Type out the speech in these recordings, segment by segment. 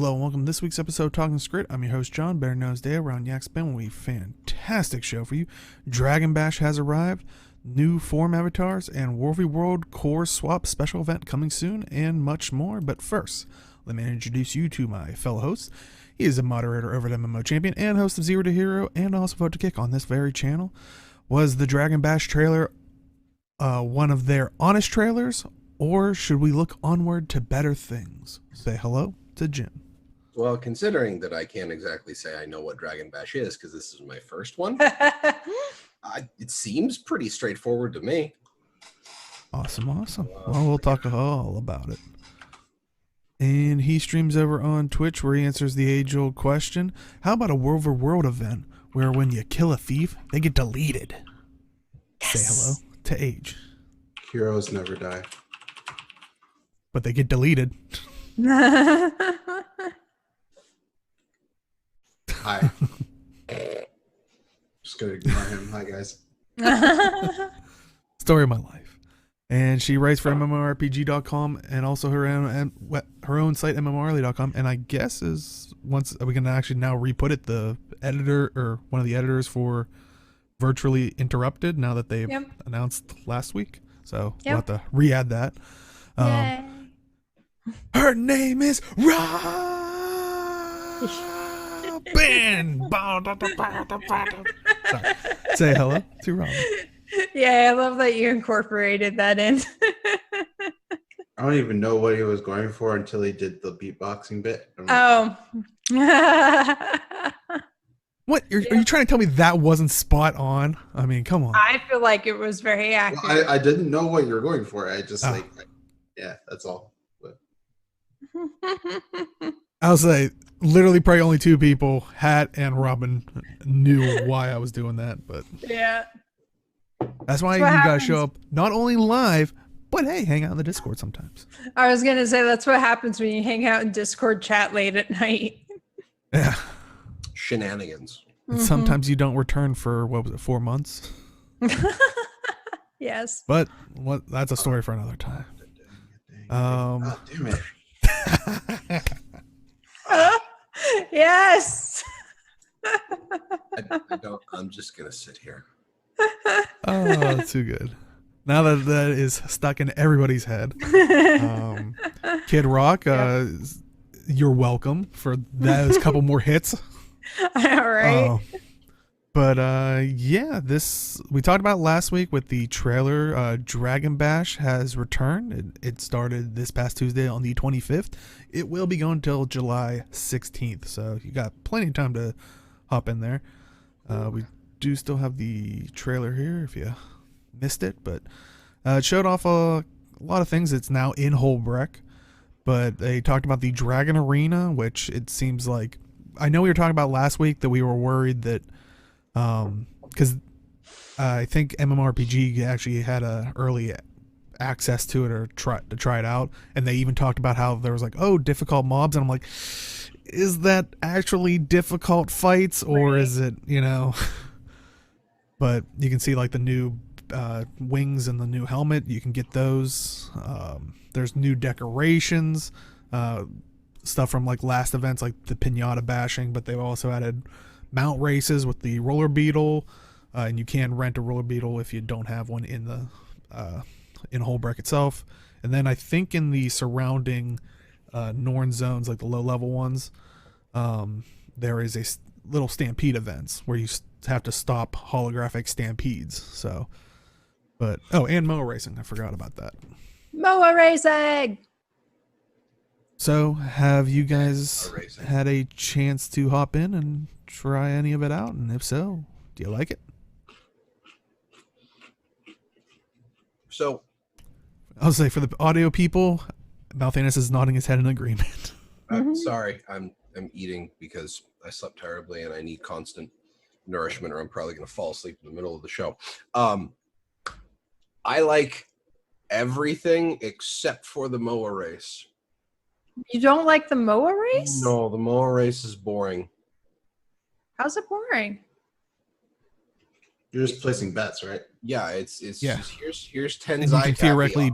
Hello and welcome to this week's episode of Talking Skritt. I'm your host John, better known as Dale. Around Yak Spin, we fantastic show for you. Dragon Bash has arrived, new form avatars, and WvW core swap special event coming soon, and much more. But first, let me introduce you to my fellow host. He is a moderator over at MMO Champion and host of Zero to Hero, and also Vote to Kick on this very channel. Was the Dragon Bash trailer one of their honest trailers, or should we look onward to better things? Say hello to Jim. Well, considering that I can't exactly say I know what Dragon Bash is because this is my first one, it seems pretty straightforward to me. Awesome. Well, we'll talk all about it. And he streams over on Twitch where he answers the age-old question, how about a WvW event where when you kill a thief, they get deleted? Yes. Say hello to Age. Heroes never die. But they get deleted. Hi. Just gonna ignore him. Hi, guys. Story of my life. And she writes for MMORPG.com and also her own site, MMORly.com. And I guess we can actually now re-put it, the editor or one of the editors for Virtually Interrupted, now that they've announced last week. So we'll have to re-add that. Her name is Robin. Sorry. Say hello to Robin. Yeah, I love that you incorporated that in. I don't even know what he was going for until he did the beatboxing bit. Oh. What? Are you trying to tell me that wasn't spot on? I mean, come on. I feel like it was very accurate. Well, I didn't know what you were going for. I just yeah, that's all. But. I'll say literally probably only two people, Hat and Robin, knew why I was doing that. But yeah. That's why you guys show up not only live, but hey, hang out in the Discord sometimes. I was going to say that's what happens when you hang out in Discord chat late at night. Yeah. Shenanigans. And sometimes you don't return for, what was it, 4 months? Yes. But that's a story for another time. Oh, damn it. Yes. I'm just going to sit here. Oh, too good. Now that is stuck in everybody's head. Kid Rock, you're welcome for those couple more hits. All right. But yeah, we talked about last week with the trailer. Dragon Bash has returned. It started this past Tuesday on the 25th. It will be going until July 16th, so you got plenty of time to hop in there. We do still have the trailer here if you missed it, but it showed off a lot of things. It's now in Holbrook, but they talked about the Dragon Arena, which it seems like, I know we were talking about last week that we were worried that because I think MMORPG actually had a early access to it or try it out, and they even talked about how there was like, oh, difficult mobs, and I'm like, is that actually difficult fights, or is it, but you can see like the new wings and the new helmet, you can get those. There's new decorations, stuff from like last events like the pinata bashing, but they've also added mount races with the roller beetle, and you can rent a roller beetle if you don't have one in the in Holbrook itself. And then I think in the surrounding Norn zones, like the low level ones, there is a little stampede events where you have to stop holographic stampedes. So, but and MOA racing, I forgot about that. MOA racing. So, have you guys had a chance to hop in and try any of it out? And if so, do you like it? So, I'll say for the audio people, Malthanis is nodding his head in agreement. I'm sorry, I'm eating because I slept terribly and I need constant nourishment, or I'm probably going to fall asleep in the middle of the show. I like everything except for the MOA race. You don't like the MOA race? No, the MOA race is boring. How's it boring? You're just placing bets, right? Yeah, it's Yeah. just here's 10 And you can theoretically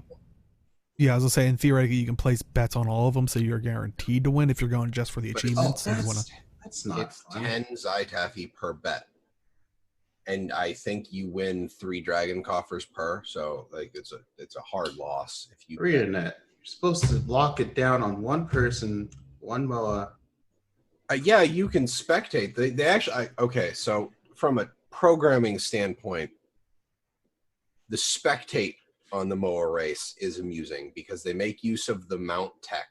Yeah, I was gonna say, and theoretically, you can place bets on all of them, so you're guaranteed to win if you're going just for the But it's- achievements. And you want to. That's not It's fun. 10 Zytaffy per bet. And I think you win 3 dragon coffers per. So like it's a hard loss if you Reading it. You're supposed to lock it down on one person, one MOA. yeah, you can spectate. They actually okay, so from a programming standpoint, the spectate on the MOA race is amusing because they make use of the mount tech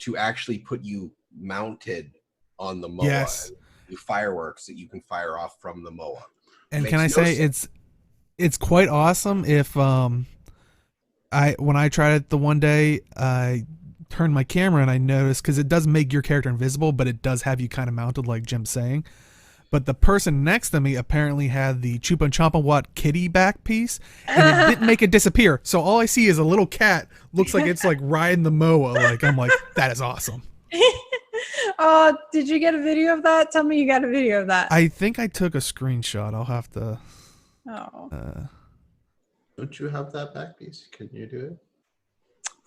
to actually put you mounted on the MOA. Yes. And do fireworks that you can fire off from the MOA. And Makes can I no say sense. it's quite awesome if when I tried it the one day, I turned my camera and I noticed, because it does make your character invisible, but it does have you kind of mounted like Jim's saying. But the person next to me apparently had the Chupa Champa Wat kitty back piece, and it didn't make it disappear. So all I see is a little cat. Looks like it's like riding the MOA. Like, I'm like, that is awesome. Oh, did you get a video of that? Tell me you got a video of that. I think I took a screenshot. I'll have to. Oh. Don't you have that back piece? Can you do it?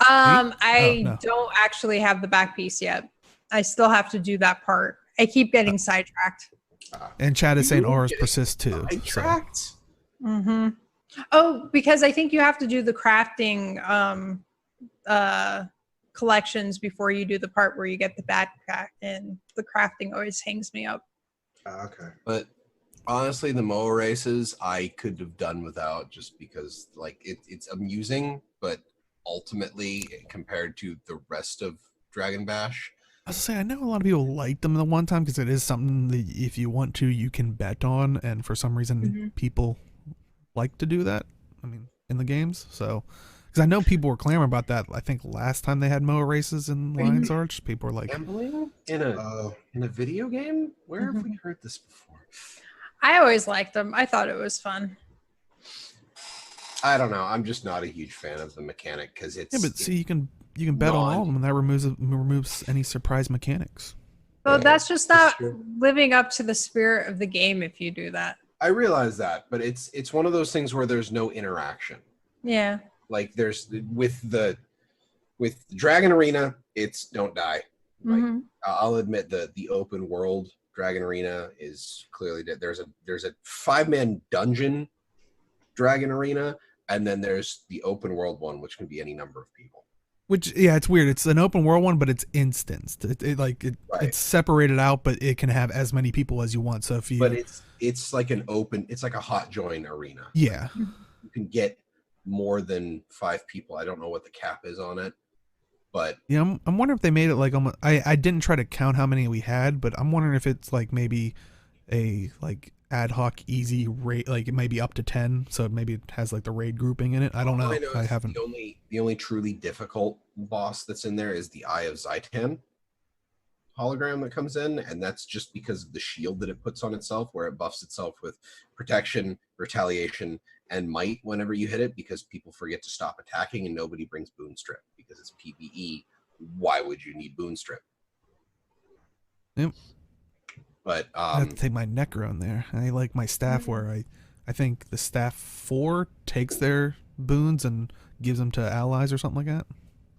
I no. don't actually have the back piece yet. I still have to do that part. I keep getting sidetracked. And Chad is saying You auras get persist too. So. Sidetracked? Mm-hmm. Oh, because I think you have to do the crafting collections before you do the part where you get the backpack, and the crafting always hangs me up. Okay. But honestly, the MOA races I could have done without, just because like it's amusing, but ultimately compared to the rest of Dragon Bash, I was gonna say, I know a lot of people like them the one time because it is something that if you want to, you can bet on, and for some reason, people like to do that. I mean, in the games, so because I know people were clamoring about that. I think last time they had MOA races in Lions Arch, people were like, gambling in a video game. Where have we heard this before? I always liked them. I thought it was fun. I don't know. I'm just not a huge fan of the mechanic because it's. yeah, but see, you can bet on all of them, and that removes any surprise mechanics. Well, that's just That's not true. living up to the spirit of the game if you do that. I realize that, but it's one of those things where there's no interaction. Yeah. Like there's with Dragon Arena, it's don't die. Like Mhm. I'll admit the open world Dragon Arena is clearly there's a 5-man dungeon Dragon Arena, and then there's the open world one, which can be any number of people. Which, yeah, it's weird. It's an open world one, but it's instanced. Right. It's separated out, but it can have as many people as you want. So if you, But it's like it's like a hot join arena. yeah, You can get more than 5 people. I don't know what the cap is on it, but yeah, I'm wondering if they made it like almost. I didn't try to count how many we had, but I'm wondering if it's like maybe a like ad hoc easy rate, like it might be up to 10, so maybe it has like the raid grouping in it. I don't know. I is haven't. the only truly difficult boss that's in there is the Eye of Zaitan hologram that comes in, and that's just because of the shield that it puts on itself, where it buffs itself with protection, retaliation, and might whenever you hit it, because people forget to stop attacking and nobody brings Boon Strip because it's PvE. Why would you need Boon Strip? Yep. But I have to take my Necro in there. I like my staff where I think the staff 4 takes their boons and gives them to allies or something like that.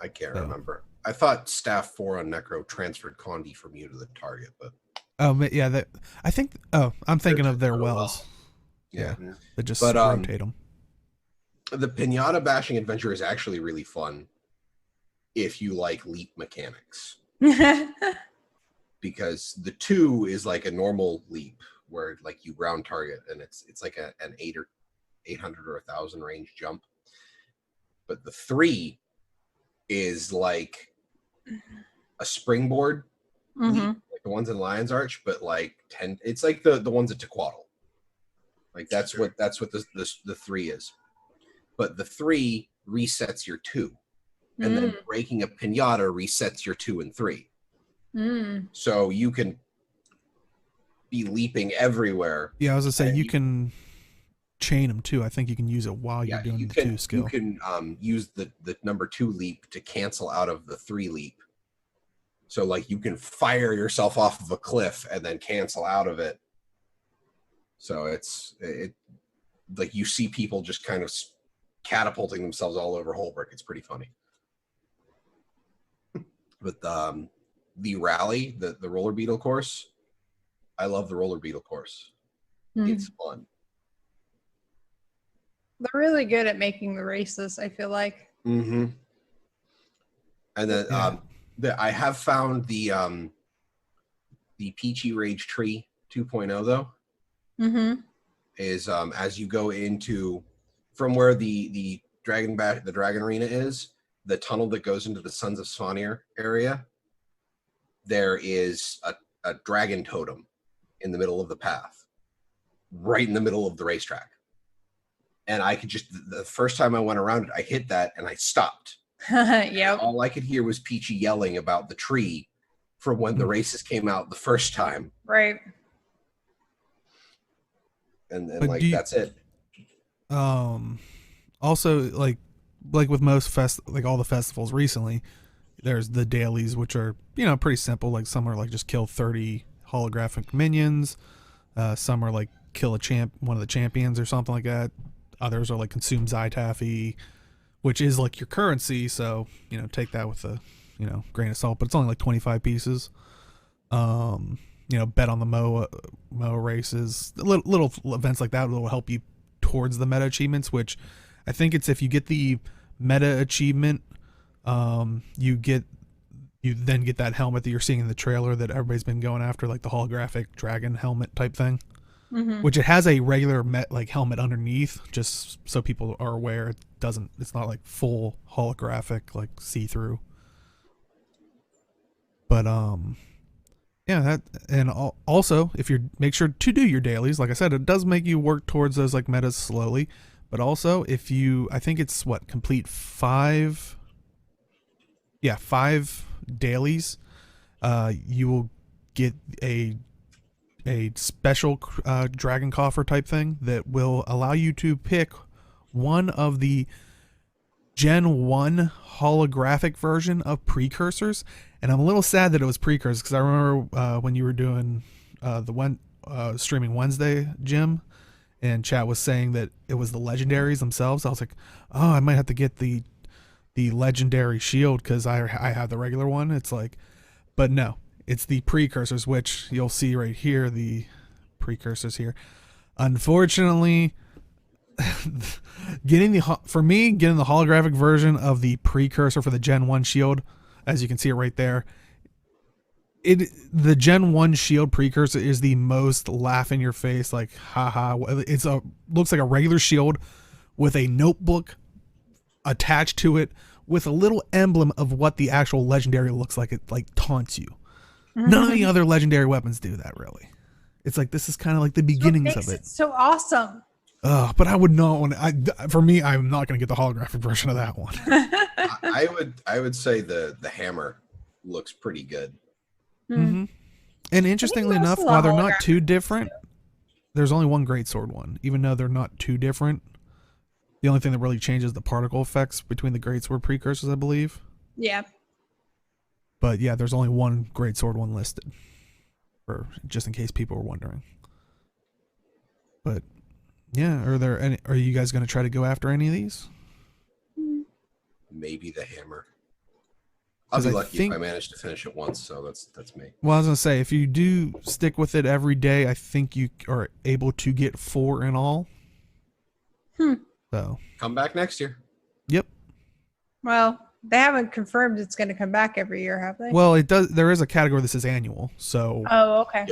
I can't So. remember. I thought staff 4 on Necro transferred Condi from you to the target, but Oh yeah, I think. Oh, I'm thinking of their wells. yeah. That just But, rotate them. The pinata bashing adventure is actually really fun if you like leap mechanics, because the 2 is like a normal leap where like you ground target and it's like an 800 or 1,000 range jump, but the 3 is like a springboard leap, like the ones in Lion's Arch, but like 10. It's like the ones at Tequatl. Like that's what the 3 is. But the 3 resets your 2, and then breaking a pinata resets your 2 and 3. So you can be leaping everywhere. Yeah, I was gonna say and you can chain them too. I think you can use it while you're doing the 2 skill. You can use the number 2 leap to cancel out of the 3 leap. So like you can fire yourself off of a cliff and then cancel out of it. So it like you see people just kind of catapulting themselves all over Holbrook. It's pretty funny. But the rally, the roller beetle course, I love the roller beetle course. It's fun. They're really good at making the races, I feel like. Mm-hmm. And then I have found the Peachy Rage Tree 2.0 though. Mm-hmm. Is as you go into from where the dragon arena is, the tunnel that goes into the Sons of Svanir area, there is a dragon totem in the middle of the path, right in the middle of the racetrack. And I could just, the first time I went around it, I hit that and I stopped. Yep. All I could hear was Peachy yelling about the tree from when the races came out the first time. Right. And But that's it. Also, like with most all the festivals recently, there's the dailies, which are, you know, pretty simple. Like some are like just kill 30 holographic minions. Some are like kill one of the champions or something like that. Others are like consume Zytaffy, which is like your currency. So, you know, take that with a, you know, grain of salt, but it's only like 25 pieces. You know, bet on the MOA races, little events like that will help you towards the meta achievements, which I think it's if you get the meta achievement, you then get that helmet that you're seeing in the trailer that everybody's been going after, like the holographic dragon helmet type thing, which it has a regular helmet underneath, just so people are aware. It's not like full holographic, like see-through. But yeah, that, and also if you make sure to do your dailies, like I said, it does make you work towards those like metas slowly. But also if you, I think it's complete 5 dailies, you will get a special dragon coffer type thing that will allow you to pick one of the Gen 1 holographic version of precursors. And I'm a little sad that it was precursors, because I remember when you were doing streaming Wednesday, Jim, and chat was saying that it was the legendaries themselves. I was like, oh, I might have to get the legendary shield because I have the regular one. It's like, but no, it's the precursors, which you'll see right here, the precursors here. Unfortunately, getting the holographic version of the precursor for the Gen 1 shield, as you can see it right there, the Gen 1 shield precursor is the most laugh in your face, like haha. It's looks like a regular shield with a notebook attached to it with a little emblem of what the actual legendary looks like. It like taunts you. None of the other legendary weapons do that, really. It's like, this is kind of like the beginnings of it. It's so awesome. But I would not want. For me, I'm not going to get the holographic version of that one. I would say the hammer looks pretty good. Mm-hmm. And interestingly enough, while they're not too different, there's only one greatsword one. Even though they're not too different, the only thing that really changes the particle effects between the greatsword precursors, I believe. Yeah. But yeah, there's only one greatsword one listed, for just in case people were wondering. But yeah, are you guys going to try to go after any of these? Maybe the hammer. I'll be lucky if I manage to finish it once, so that's me. Well, I was going to say, if you do stick with it every day, I think you are able to get 4 in all. So come back next year. Yep. Well, they haven't confirmed it's going to come back every year, have they? Well, it does. There is a category that says annual. So. Oh, okay.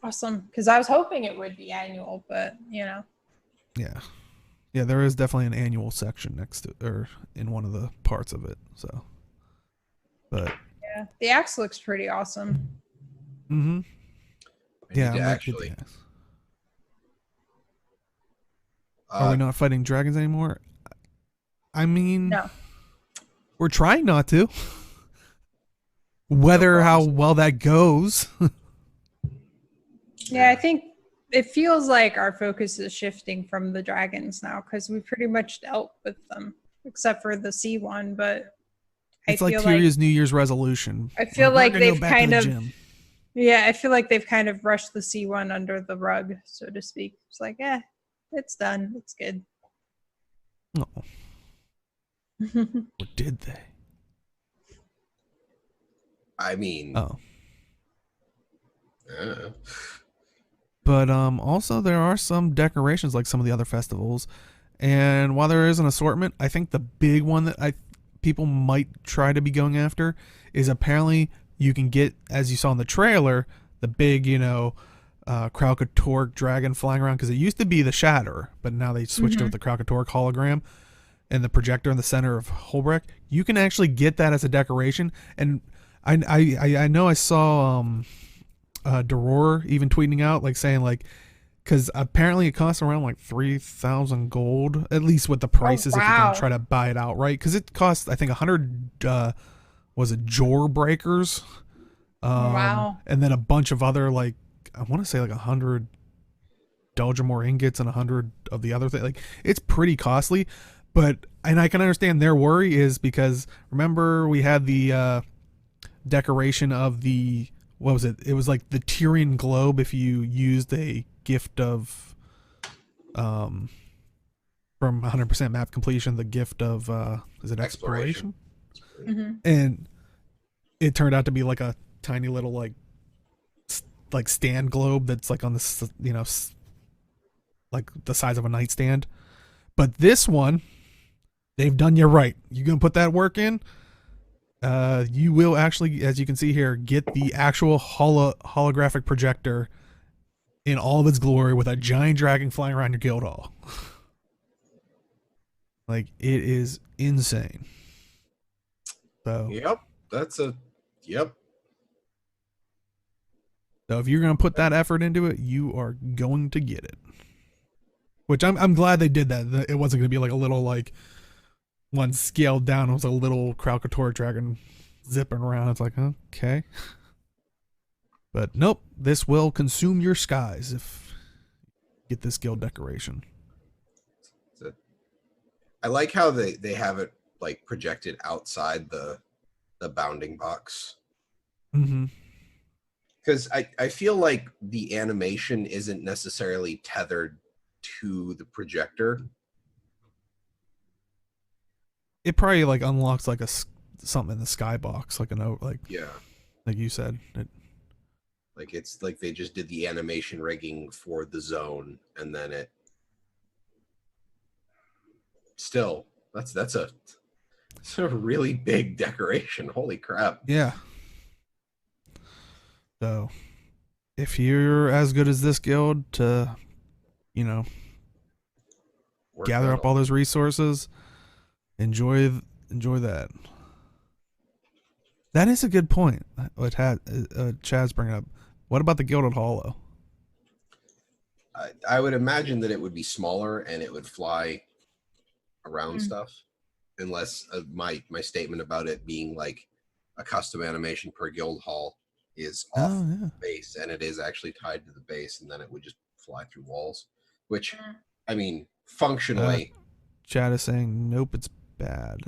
Awesome, because I was hoping it would be annual, but you know. Yeah, there is definitely an annual section next to, or in one of the parts of it. So, but yeah, the axe looks pretty awesome. Mm-hmm. Yeah, actually. Are we not fighting dragons anymore? I mean, no. We're trying not to. Whether how well that goes. Yeah, I think it feels like our focus is shifting from the dragons now, because we pretty much dealt with them, except for the sea one. But it's like Tyrion's New Year's resolution. I feel like they've kind of, I feel like they've kind of brushed the sea one under the rug, so to speak. It's like, it's done. It's good. No. Or did they? I mean, Oh. I don't know. But also there are some decorations like some of the other festivals. And while there is an assortment, I think the big one that people might try to be going after is apparently you can get, as you saw in the trailer, the big, Kralkatork dragon flying around, because it used to be the Shatter, but now they switched it with the Kralkatork hologram and the projector in the center of Holbrecht. You can actually get that as a decoration, and I know I saw Doror even tweeting out like saying like, because apparently it costs around like 3,000 gold, at least with the prices if you're gonna try to buy it outright, because it costs I think 100 was it Jor breakers, Wow. and then a bunch of other like I want to say like 100 Delgemore ingots and 100 of the other thing. Like it's pretty costly, and I can understand their worry is because remember we had the decoration of the, what was it? It was like the Tyrian globe if you used a gift of from 100% map completion, the gift of is it exploration? And it turned out to be like a tiny little like stand globe that's like on the like the size of a nightstand. But this one, they've done you right. You gonna put that work in, you will actually, as you can see here, get the actual holographic projector in all of its glory with a giant dragon flying around your guild hall. Like it is insane. So Yep, yep. So if you're gonna put that effort into it, you are going to get it. Which I'm glad they did that. It wasn't gonna be like a little like one scaled down. It was a little Kralkatork dragon zipping around. It's like, okay. But nope, this will consume your skies if you get this guild decoration. I like how they have it like projected outside the bounding box. Mm-hmm. Because I feel like the animation isn't necessarily tethered to the projector. It probably like unlocks like something in the skybox, like a note, like you said. Like it's like they just did the animation rigging for the zone, and then it still that's a really big decoration. Holy crap! Yeah. So, if you're as good as this guild to, gather up all those resources, enjoy that. That is a good point. What Chad's bringing up. What about the Gilded Hollow? I would imagine that it would be smaller and it would fly around stuff, unless my statement about it being like a custom animation per guild hall is off the base, and it is actually tied to the base, and then it would just fly through walls, which I mean functionally Chad is saying nope, it's bad.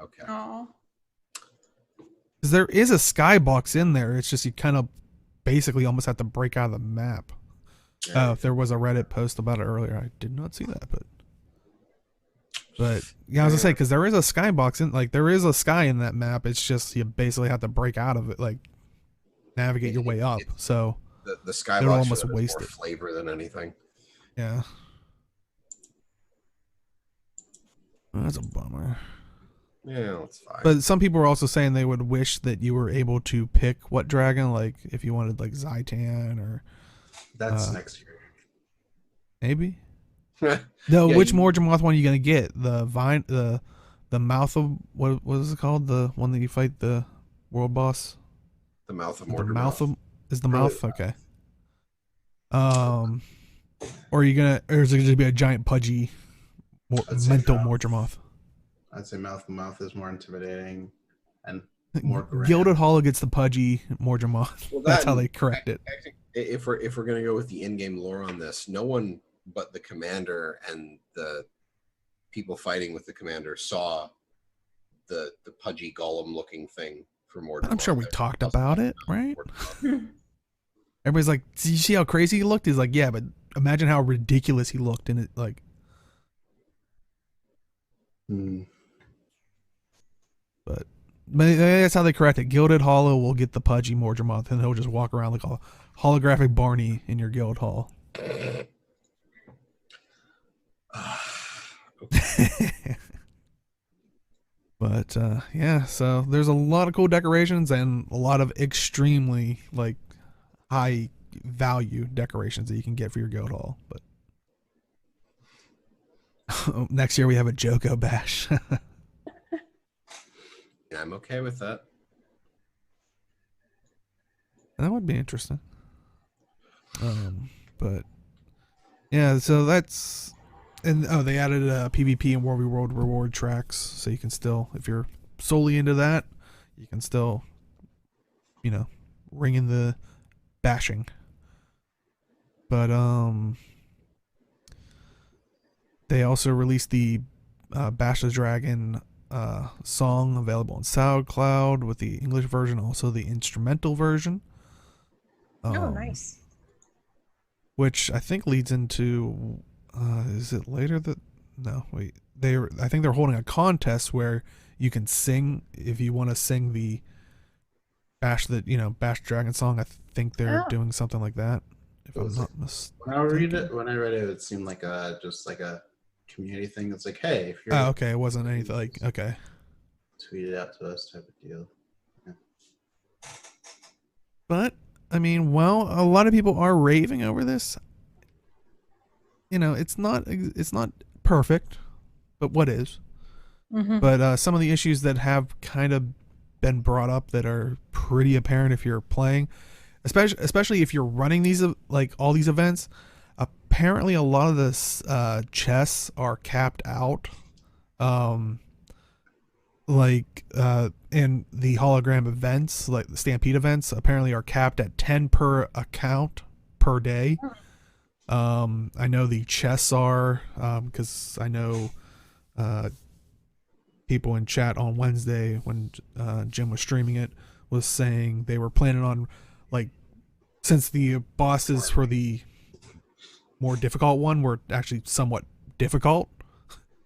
Okay. Oh. Because there is a skybox in there, it's just you kind of basically almost have to break out of the map. If there was a Reddit post about it earlier, I did not see that, but yeah, I was gonna say, because there is a skybox in, like there is a sky in that map. It's just you basically have to break out of it, like navigate your way up. So the skybox almost more wasted flavor than anything. Yeah, that's a bummer. Yeah, that's fine. But some people were also saying they would wish that you were able to pick what dragon, like if you wanted like Zaitan or that's next year. Maybe. No, which Morgemoth one are you gonna get? The vine, the mouth of what is it called? The one that you fight the world boss. The mouth of The Morgemoth. mouth of is the mouth okay. Or are you gonna, or is it gonna be a giant pudgy mental Morgemoth? I'd say mouth is more intimidating and more grand. Gilded Hollow gets the pudgy Morgemoth. Well, that's how they correct it. I think if we're gonna go with the in-game lore on this, no one but the commander and the people fighting with the commander saw the pudgy golem looking thing for Morgemoth. I'm sure we talked about it, right? Everybody's like, "Do you see how crazy he looked?" He's like, "Yeah, but imagine how ridiculous he looked in it. Like, Hmm. but maybe that's how they correct it. Gilded Hollow will get the pudgy Morgemoth, and he'll just walk around like a holographic Barney in your guild hall. But yeah, so there's a lot of cool decorations and a lot of extremely like high value decorations that you can get for your guild hall. But next year we have a Joko bash. Yeah, I'm okay with that. That would be interesting. But yeah, so that's and they added a PvP and War v World reward tracks, so you can still, if you're solely into that, you can still, ring in the bashing. But they also released the Bash the Dragon song available on SoundCloud with the English version, also the instrumental version. Oh, nice. Which I think leads into is it later that no wait I think they're holding a contest where you can sing if you want to sing the Bash Dragon song. I think they're doing something like that, if I'm not mistaken. When I read it, it seemed like just like a community thing. It's like, hey, if you're Okay, it wasn't anything like okay. Tweet it out to us type of deal. Yeah. But I mean, well, a lot of people are raving over this. It's not perfect, but what is? Mm-hmm. But some of the issues that have kind of been brought up that are pretty apparent if you're playing, especially if you're running these like all these events. Apparently, a lot of the chests are capped out. In the hologram events, like the Stampede events, apparently are capped at 10 per account per day. I know the chests are, because I know people in chat on Wednesday when Jim was streaming it was saying they were planning on, like, since the bosses for the more difficult one were actually somewhat difficult,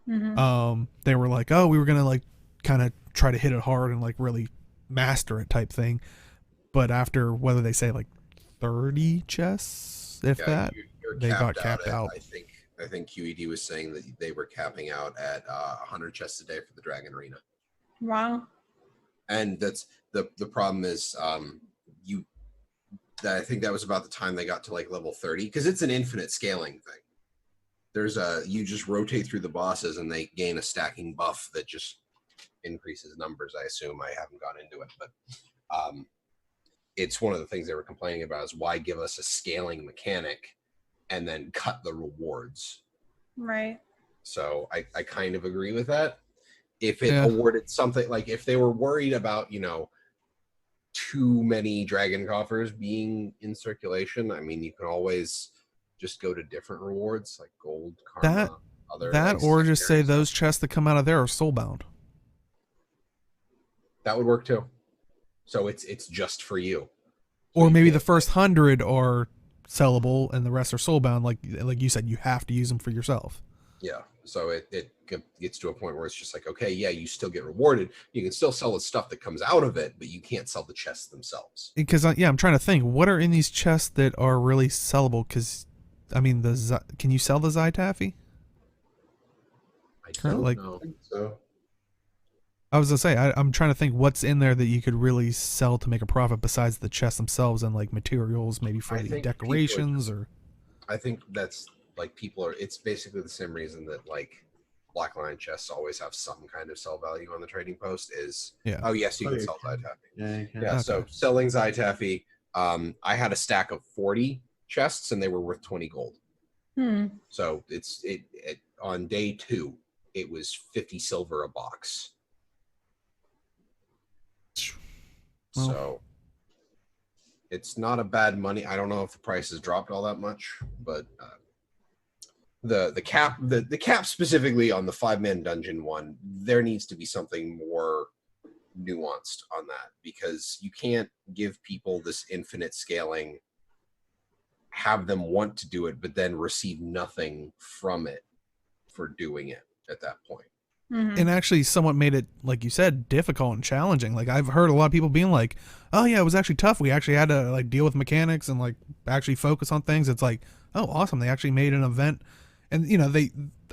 they were like, oh, we were gonna like kind of try to hit it hard and like really master it type thing. But after, whether they say like 30 chests, if that, they got capped out. I think QED was saying that they were capping out at 100 chests a day for the Dragon Arena. Wow. And that's the problem is I think that was about the time they got to like level 30, because it's an infinite scaling thing. There's you just rotate through the bosses and they gain a stacking buff that just increases numbers. I assume, I haven't gone into it, but it's one of the things they were complaining about is why give us a scaling mechanic and then cut the rewards. Right. So I kind of agree with that. If it awarded something, like if they were worried about, too many dragon coffers being in circulation, I mean, you can always just go to different rewards like gold, karma, or just say those chests that come out of there are soulbound. That would work too. So it's just for you. So or maybe the first 100 are sellable and the rest are soulbound. Like you said, you have to use them for yourself. Yeah. So it gets to a point where it's just like, okay, yeah, you still get rewarded. You can still sell the stuff that comes out of it, but you can't sell the chests themselves. Because I'm trying to think, what are in these chests that are really sellable? Because I mean, can you sell the Zytaffy? I don't know. I think so. I was gonna say, I'm trying to think what's in there that you could really sell to make a profit besides the chests themselves and like materials, maybe for the decorations or. I think that's like it's basically the same reason that like Black Lion chests always have some kind of sell value on the trading post is, oh yes, you can sell Zytaffy. Yeah. Okay. So selling Zytaffy, I had a stack of 40 chests and they were worth 20 gold. So it on day 2, it was 50 silver a box. Well, so it's not a bad money. I don't know if the price has dropped all that much, but the cap specifically on the 5-man dungeon one, there needs to be something more nuanced on that, because you can't give people this infinite scaling have them want to do it, but then receive nothing from it for doing it at that point. And actually somewhat made it, like you said, difficult and challenging. Like I've heard a lot of people being like, oh yeah, it was actually tough. We actually had to like deal with mechanics and like actually focus on things. It's like, oh awesome, they actually made an event. And you know,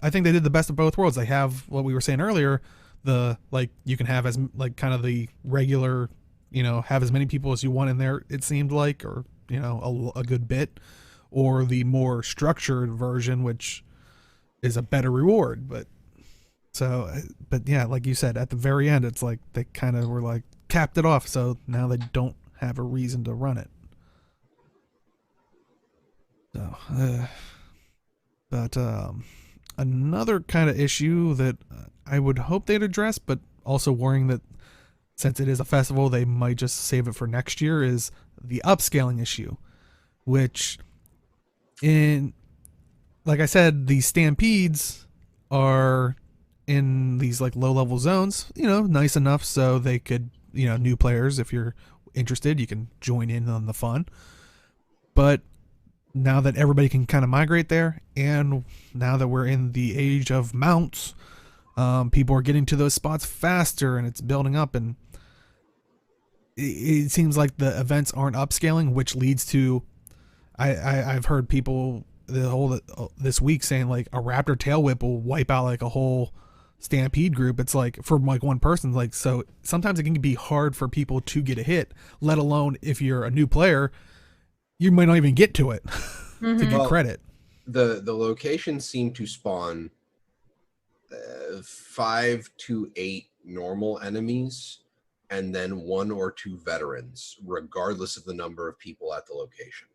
I think they did the best of both worlds. They have what we were saying earlier, the like you can have as like kind of the regular, you know, have as many people as you want in there, it seemed like, or you know, a good bit, or the more structured version, which is a better reward. But yeah, like you said, at the very end, it's like they kind of were like capped it off, so now they don't have a reason to run it. So, but another kind of issue that I would hope they'd address, but also worrying that since it is a festival, they might just save it for next year, is the upscaling issue, which in, like I said, the stampedes are in these like low level zones, you know, nice enough so they could, you know, new players, if you're interested, you can join in on the fun. But now that everybody can kind of migrate there, and now that we're in the age of mounts, people are getting to those spots faster and it's building up, and it seems like the events aren't upscaling, which leads to I've heard people this week saying like a raptor tail whip will wipe out like a whole stampede group. It's like for like one person, like, so sometimes it can be hard for people to get a hit, let alone if you're a new player, you might not even get to it to get credit. The locations seem to spawn 5 to 8 normal enemies and then 1 or 2 veterans, regardless of the number of people at the location.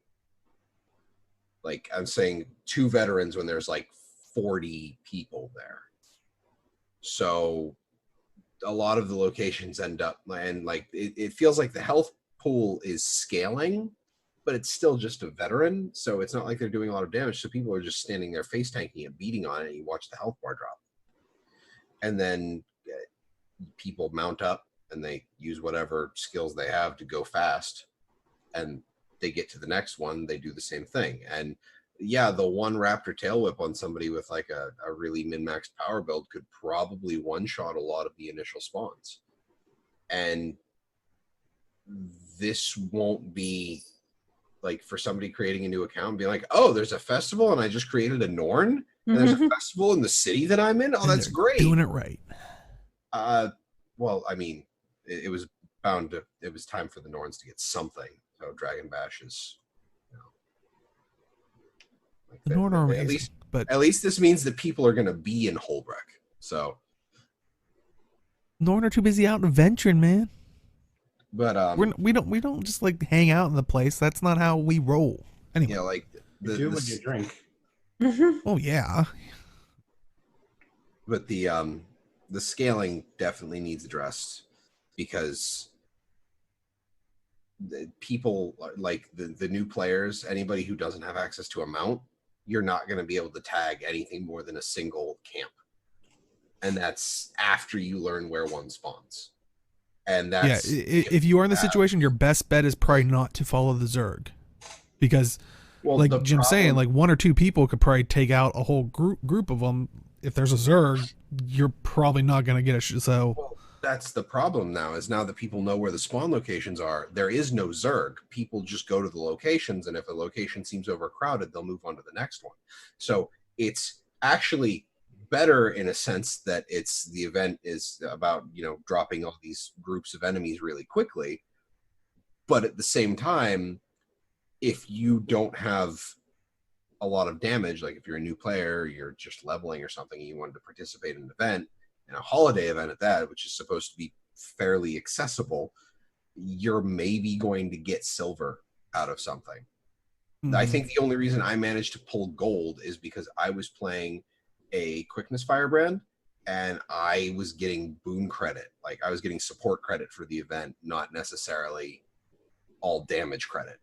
Like I'm saying 2 veterans when there's like 40 people there. So a lot of the locations end up, and like it feels like the health pool is scaling, but it's still just a veteran. So it's not like they're doing a lot of damage. So people are just standing there face tanking it, beating on it, and you watch the health bar drop. And then people mount up and they use whatever skills they have to go fast. And they get to the next one, they do the same thing. And yeah, the one raptor tail whip on somebody with like a really min-maxed power build could probably one-shot a lot of the initial spawns. And this won't be like for somebody creating a new account and being like, oh, there's a festival and I just created a Norn and there's a festival in the city that I'm in. Oh, that's great. Doing it right. Well, I mean, it was bound to, it was time for the Norns to get something. So Dragon Bash is, you know, like the Norn are amazing, at least this means that people are going to be in Holbrook. So Norn are too busy out adventuring, man. But we don't just like hang out in the place. That's not how we roll. Anyway, yeah, like You do when you drink. oh yeah. But the scaling definitely needs addressed, because the people like the new players, anybody who doesn't have access to a mount, you're not going to be able to tag anything more than a single camp, and that's after you learn where one spawns. And that's if you are in the situation, your best bet is probably not to follow the Zerg, because like Jim's saying, like 1 or 2 people could probably take out a whole group of them. If there's a Zerg, you're probably not going to get a well, that's the problem now, is now that people know where the spawn locations are, there is no Zerg. People just go to the locations, and if a location seems overcrowded, they'll move on to the next one. So it's actually better in a sense that it's the event is about, you know, dropping all these groups of enemies really quickly. But at the same time, if you don't have a lot of damage, like if you're a new player, you're just leveling or something, and you wanted to participate in an event, and a holiday event at that, which is supposed to be fairly accessible, you're maybe going to get silver out of something. I think the only reason I managed to pull gold is because I was playing a quickness firebrand and I was getting boon credit. Like I was getting support credit for the event, not necessarily all damage credit.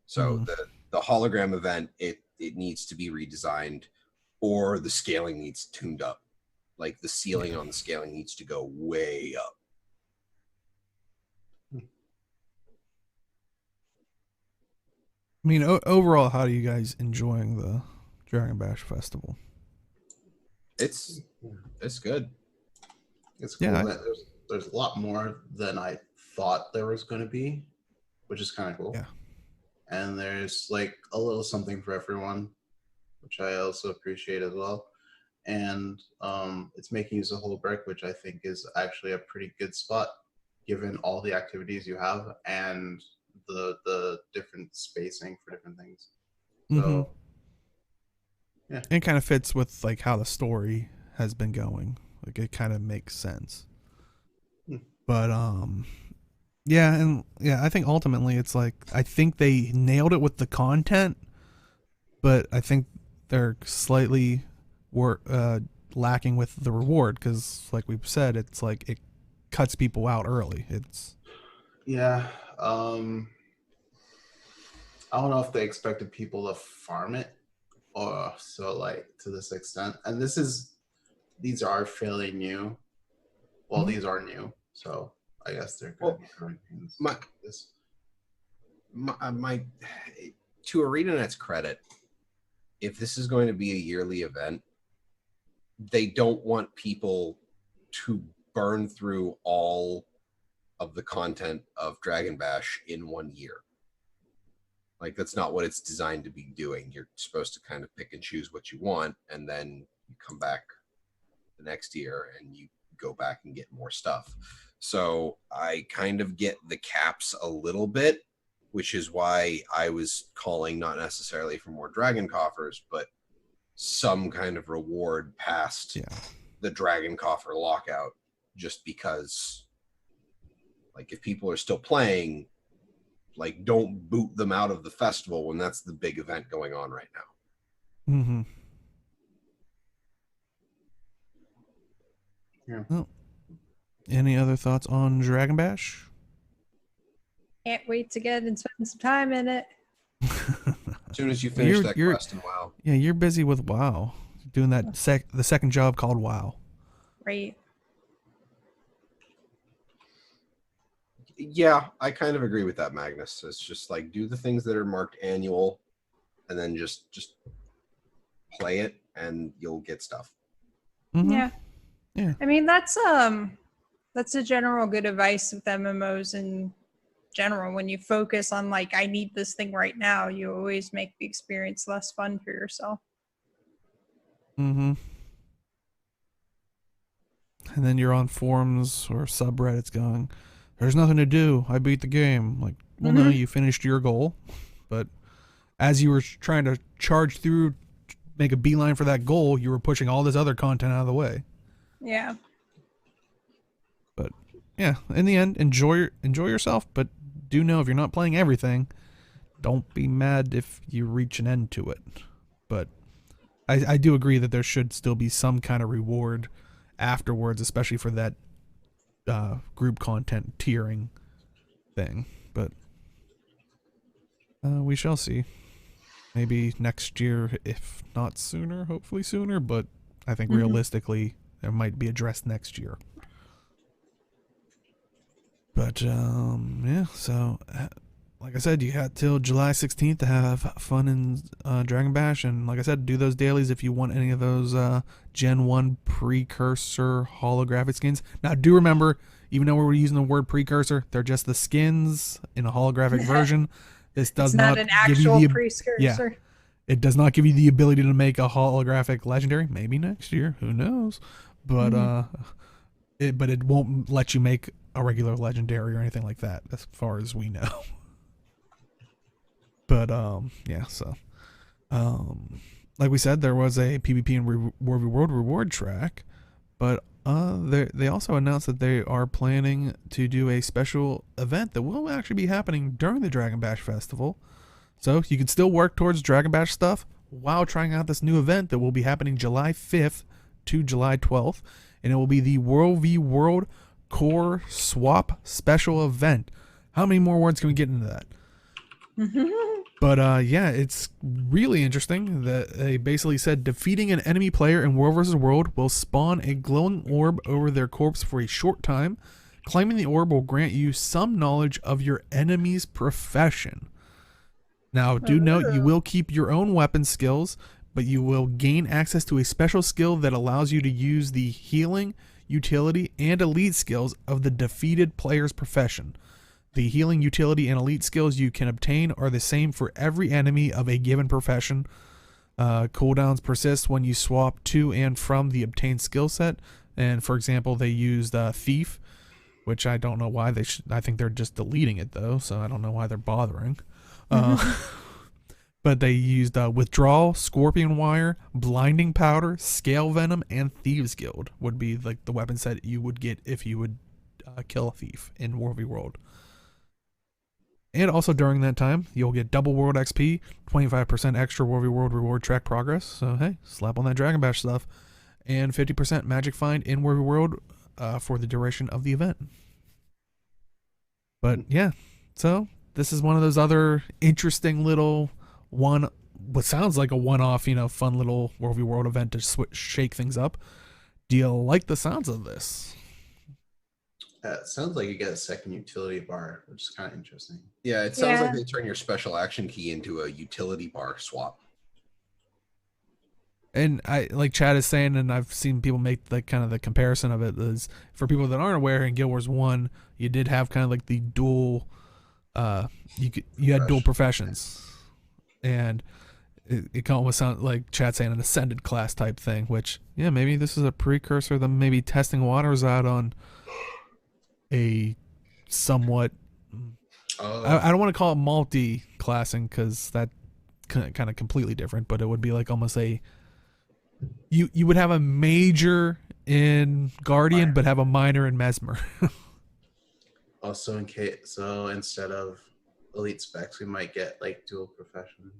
So the hologram event, it needs to be redesigned, or the scaling needs tuned up. Like the ceiling on the scaling needs to go way up. I mean, overall, how are you guys enjoying the Dragon Bash Festival? It's good. It's cool Yeah, that there's a lot more than I thought there was going to be, which is kind of cool. Yeah. And there's like a little something for everyone, which I also appreciate as well. And it's making use of Holbrook, which I think is actually a pretty good spot given all the activities you have and the different spacing for different things. So it kind of fits with like how the story has been going. Like it kind of makes sense. But I think ultimately it's like I think they nailed it with the content, but I think they're slightly lacking with the reward because, like we've said, it's like it cuts people out early. It's I don't know if they expected people to farm it or so like to this extent. And these are fairly new. Well, these are new, so I guess they're going to be growing pains. My to ArenaNet's credit, if this is going to be a yearly event, they don't want people to burn through all of the content of Dragon Bash in 1 year. Like that's not what it's designed to be doing. You're supposed to kind of pick and choose what you want, and then you come back the next year and you go back and get more stuff. So I kind of get the caps a little bit, which is why I was calling not necessarily for more Dragon Coffers, but some kind of reward past the Dragon Coffer lockout, just because like if people are still playing, like don't boot them out of the festival when that's the big event going on right now. Mm-hmm. Yeah. Well, any other thoughts on Dragon Bash? Can't wait to get and spend some time in it. As soon as you finish that quest in WoW. Yeah, you're busy with WoW, doing that the second job called WoW. Right. Yeah, I kind of agree with that, Magnus. It's just like do the things that are marked annual, and then just play it, and you'll get stuff. Mm-hmm. Yeah. I mean that's a general good advice with MMOs in general. When you focus on like I need this thing right now, you always make the experience less fun for yourself. Mm-hmm. And then you're on forums or subreddits going, there's nothing to do. I beat the game. Like, well, no, you finished your goal. But as you were trying to charge through, make a beeline for that goal, you were pushing all this other content out of the way. Yeah. But yeah, in the end, enjoy yourself. But do know if you're not playing everything, don't be mad if you reach an end to it. But I do agree that there should still be some kind of reward afterwards, especially for that group content tiering thing. But we shall see. Maybe next year, if not sooner, hopefully sooner. But I think realistically, it might be addressed next year. But yeah, so like I said, you had till July 16th to have fun in Dragon Bash, and like I said, do those dailies if you want any of those Gen 1 precursor holographic skins. Now, do remember, even though we're using the word precursor, they're just the skins in a holographic version. This does not an give you actual the precursor. Yeah, it does not give you the ability to make a holographic legendary. Maybe next year, who knows? But it won't let you make a regular legendary or anything like that, as far as we know. But yeah, so like we said, there was a PvP and World reward track, but they also announced that they are planning to do a special event that will actually be happening during the Dragon Bash Festival. So you can still work towards Dragon Bash stuff while trying out this new event that will be happening July 5th to July 12th, and it will be the World Core Swap Special Event. How many more words can we get into that? But yeah, it's really interesting that they basically said defeating an enemy player in World vs. World will spawn a glowing orb over their corpse for a short time. Claiming the orb will grant you some knowledge of your enemy's profession. Now, do note you will keep your own weapon skills, but you will gain access to a special skill that allows you to use the healing, utility, and elite skills of the defeated player's profession. The healing, utility, and elite skills you can obtain are the same for every enemy of a given profession. Cooldowns persist when you swap to and from the obtained skill set. And for example, they used Thief, which I don't know why they should. I think they're just deleting it though, so I don't know why they're bothering. But they used Withdrawal, Scorpion Wire, Blinding Powder, Scale Venom, and Thieves Guild would be like the weapon set you would get if you would kill a thief in WvW. And also during that time, you'll get double World XP, 25% extra WvW reward track progress. So hey, slap on that Dragon Bash stuff. And 50% Magic Find in WvW for the duration of the event. But yeah, so this is one of those other interesting little what sounds like a one-off, fun little WvW event to shake things up. Do you like the sounds of this? It sounds like you get a second utility bar, which is kind of interesting. Yeah, it sounds like they turn your special action key into a utility bar swap. And I like Chad is saying, and I've seen people make like kind of the comparison of it is for people that aren't aware, in Guild Wars 1, you did have kind of like the dual you had dual professions. And it can almost sound like Chad saying an ascended class type thing, which maybe this is a precursor to maybe testing waters out on a somewhat I don't want to call it multi-classing because that kind of completely different, but it would be like almost a you would have a major in Guardian but have a minor in Mesmer. Also, so instead of elite specs, we might get like dual professions.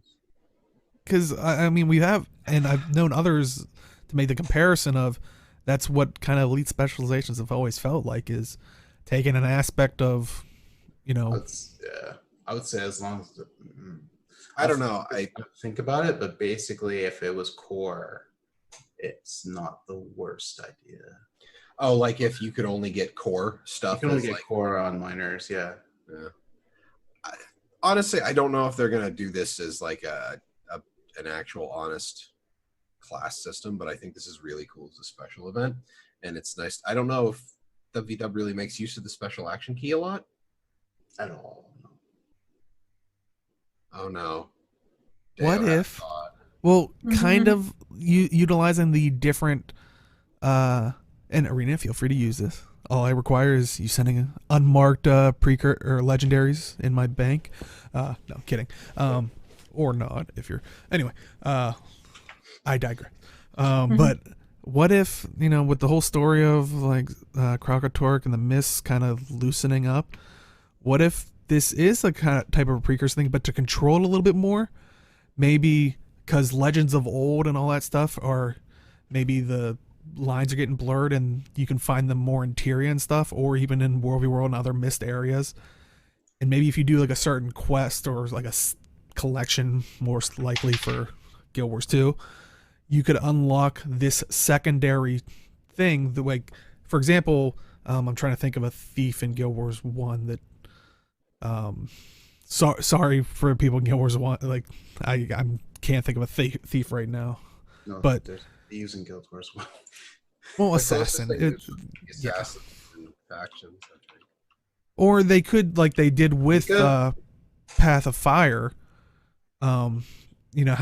Because I mean, we have, and I've known others to make the comparison of that's what kind of elite specializations have always felt like, is taking an aspect of, I would say as long as I don't know. I think about it, but basically, if it was core, it's not the worst idea. Oh, like if you could only get core stuff. You can only get core on minors, yeah. Honestly, I don't know if they're gonna do this as like an actual honest class system, but I think this is really cool as a special event, and it's nice. I don't know if WvW really makes use of the special action key a lot at all. Oh no. What if? Well, kind of utilizing the different and Arena, feel free to use this. All I require is you sending unmarked precursor or legendaries in my bank. No, kidding. Or not if you're. Anyway, I digress. But what if, with the whole story of like Krakatork and the mists kind of loosening up, what if this is a kind of type of a precursor thing, but to control it a little bit more? Maybe because Legends of Old and all that stuff are maybe the lines are getting blurred and you can find them more in Tyria and stuff, or even in WvW and other mist areas. And maybe if you do like a certain quest or like a collection, most likely for Guild Wars 2, you could unlock this secondary thing. The like, for example, I'm trying to think of a thief in Guild Wars 1 that sorry for people in Guild Wars 1, like I can't think of a thief right now. No, but there's thieves in Guild Wars 1. Well, assassin. Assassin factions, I think. Or they could, like they did with Path of Fire, how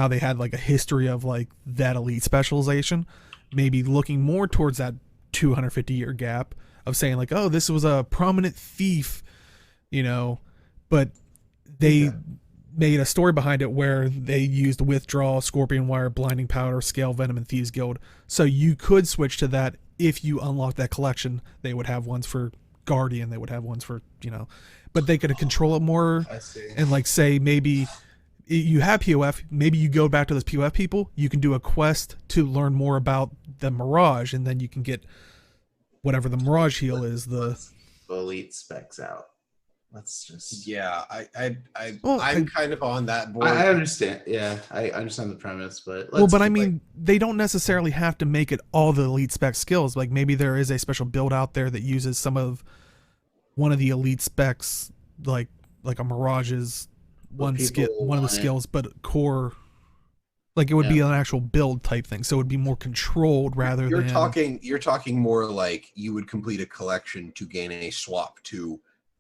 they had like a history of like that elite specialization, maybe looking more towards that 250-year gap of saying like, oh, this was a prominent thief, but they made a story behind it where they used Withdrawal, Scorpion Wire, Blinding Powder, Scale Venom, and Thieves Guild. So you could switch to that if you unlock that collection. They would have ones for Guardian, they would have ones for, but they could control it more. I see. And like say maybe you have POF, maybe you go back to those POF people, you can do a quest to learn more about the Mirage, and then you can get whatever the Mirage heal is. The elite specs out. Let's just I'm kind of on that board. I understand. Yeah, I understand the premise, but they don't necessarily have to make it all the elite spec skills. Like maybe there is a special build out there that uses some of one of the elite specs, like a Mirage's one skill, people one of the want it. skills, but core. Like it would be an actual build type thing, so it would be more controlled rather You're than. you're talking more like you would complete a collection to gain a swap to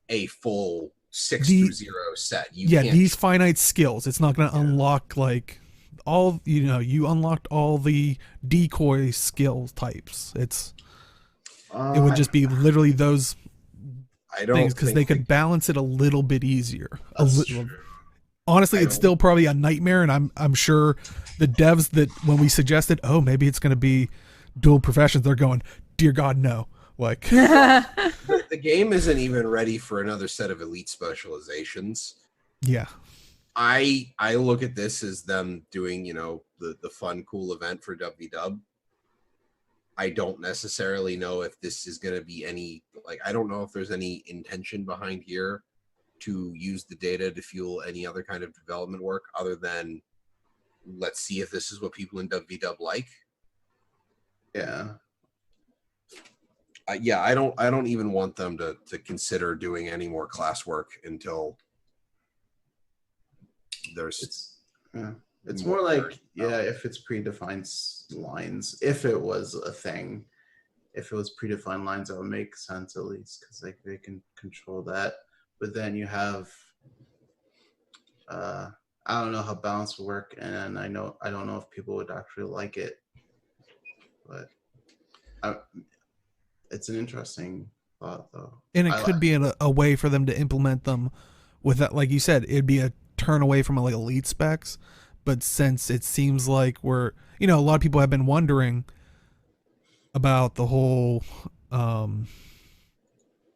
a full 6-0 set. You can't. These finite skills. It's not going to unlock like all. You unlocked all the decoy skill types. It would just be literally those I don't things because think they could balance it a little bit easier. That's true. Honestly, I it's don't- still probably a nightmare, and I'm sure the devs that when we suggested, oh, maybe it's going to be dual professions, they're going, dear God, no. Like, the game isn't even ready for another set of elite specializations. yeah, I look at this as them doing, the fun, cool event for WW. I don't necessarily know if this is going to be I don't know if there's any intention behind here to use the data to fuel any other kind of development work other than let's see if this is what people in WW like. Yeah. I don't even want them to consider doing any more class work until there's it's more like if it's predefined lines, if it was a thing, if it was predefined lines, that would make sense at least because they can control that. But then you have I don't know how balance will work, and I don't know if people would actually like it, but it's an interesting thought though. and it could be a way for them to implement them without, like you said, it'd be a turn away from like elite specs. But since it seems like a lot of people have been wondering about the whole, we're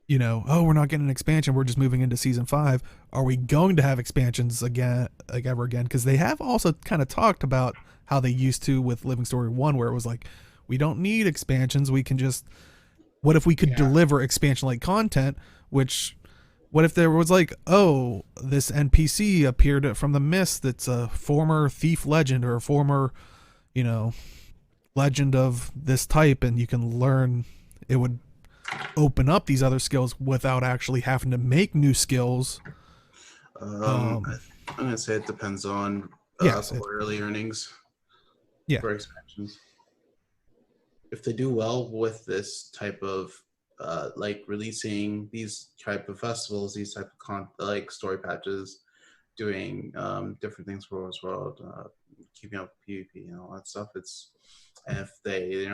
not getting an expansion, we're just moving into season 5. Are we going to have expansions again, like ever again? Because they have also kind of talked about how they used to with Living Story 1, where it was like, we don't need expansions. We can just, what if we could deliver expansion like content, what if there was like, oh, this NPC appeared from the mist that's a former thief legend or a former, legend of this type, and you can learn, it would open up these other skills without actually having to make new skills. I'm gonna say it depends on quarterly earnings for expansions. If they do well with this type of like releasing these type of festivals, these type of like story patches, doing different things for Wars World, keeping up with PvP and all that stuff, and if they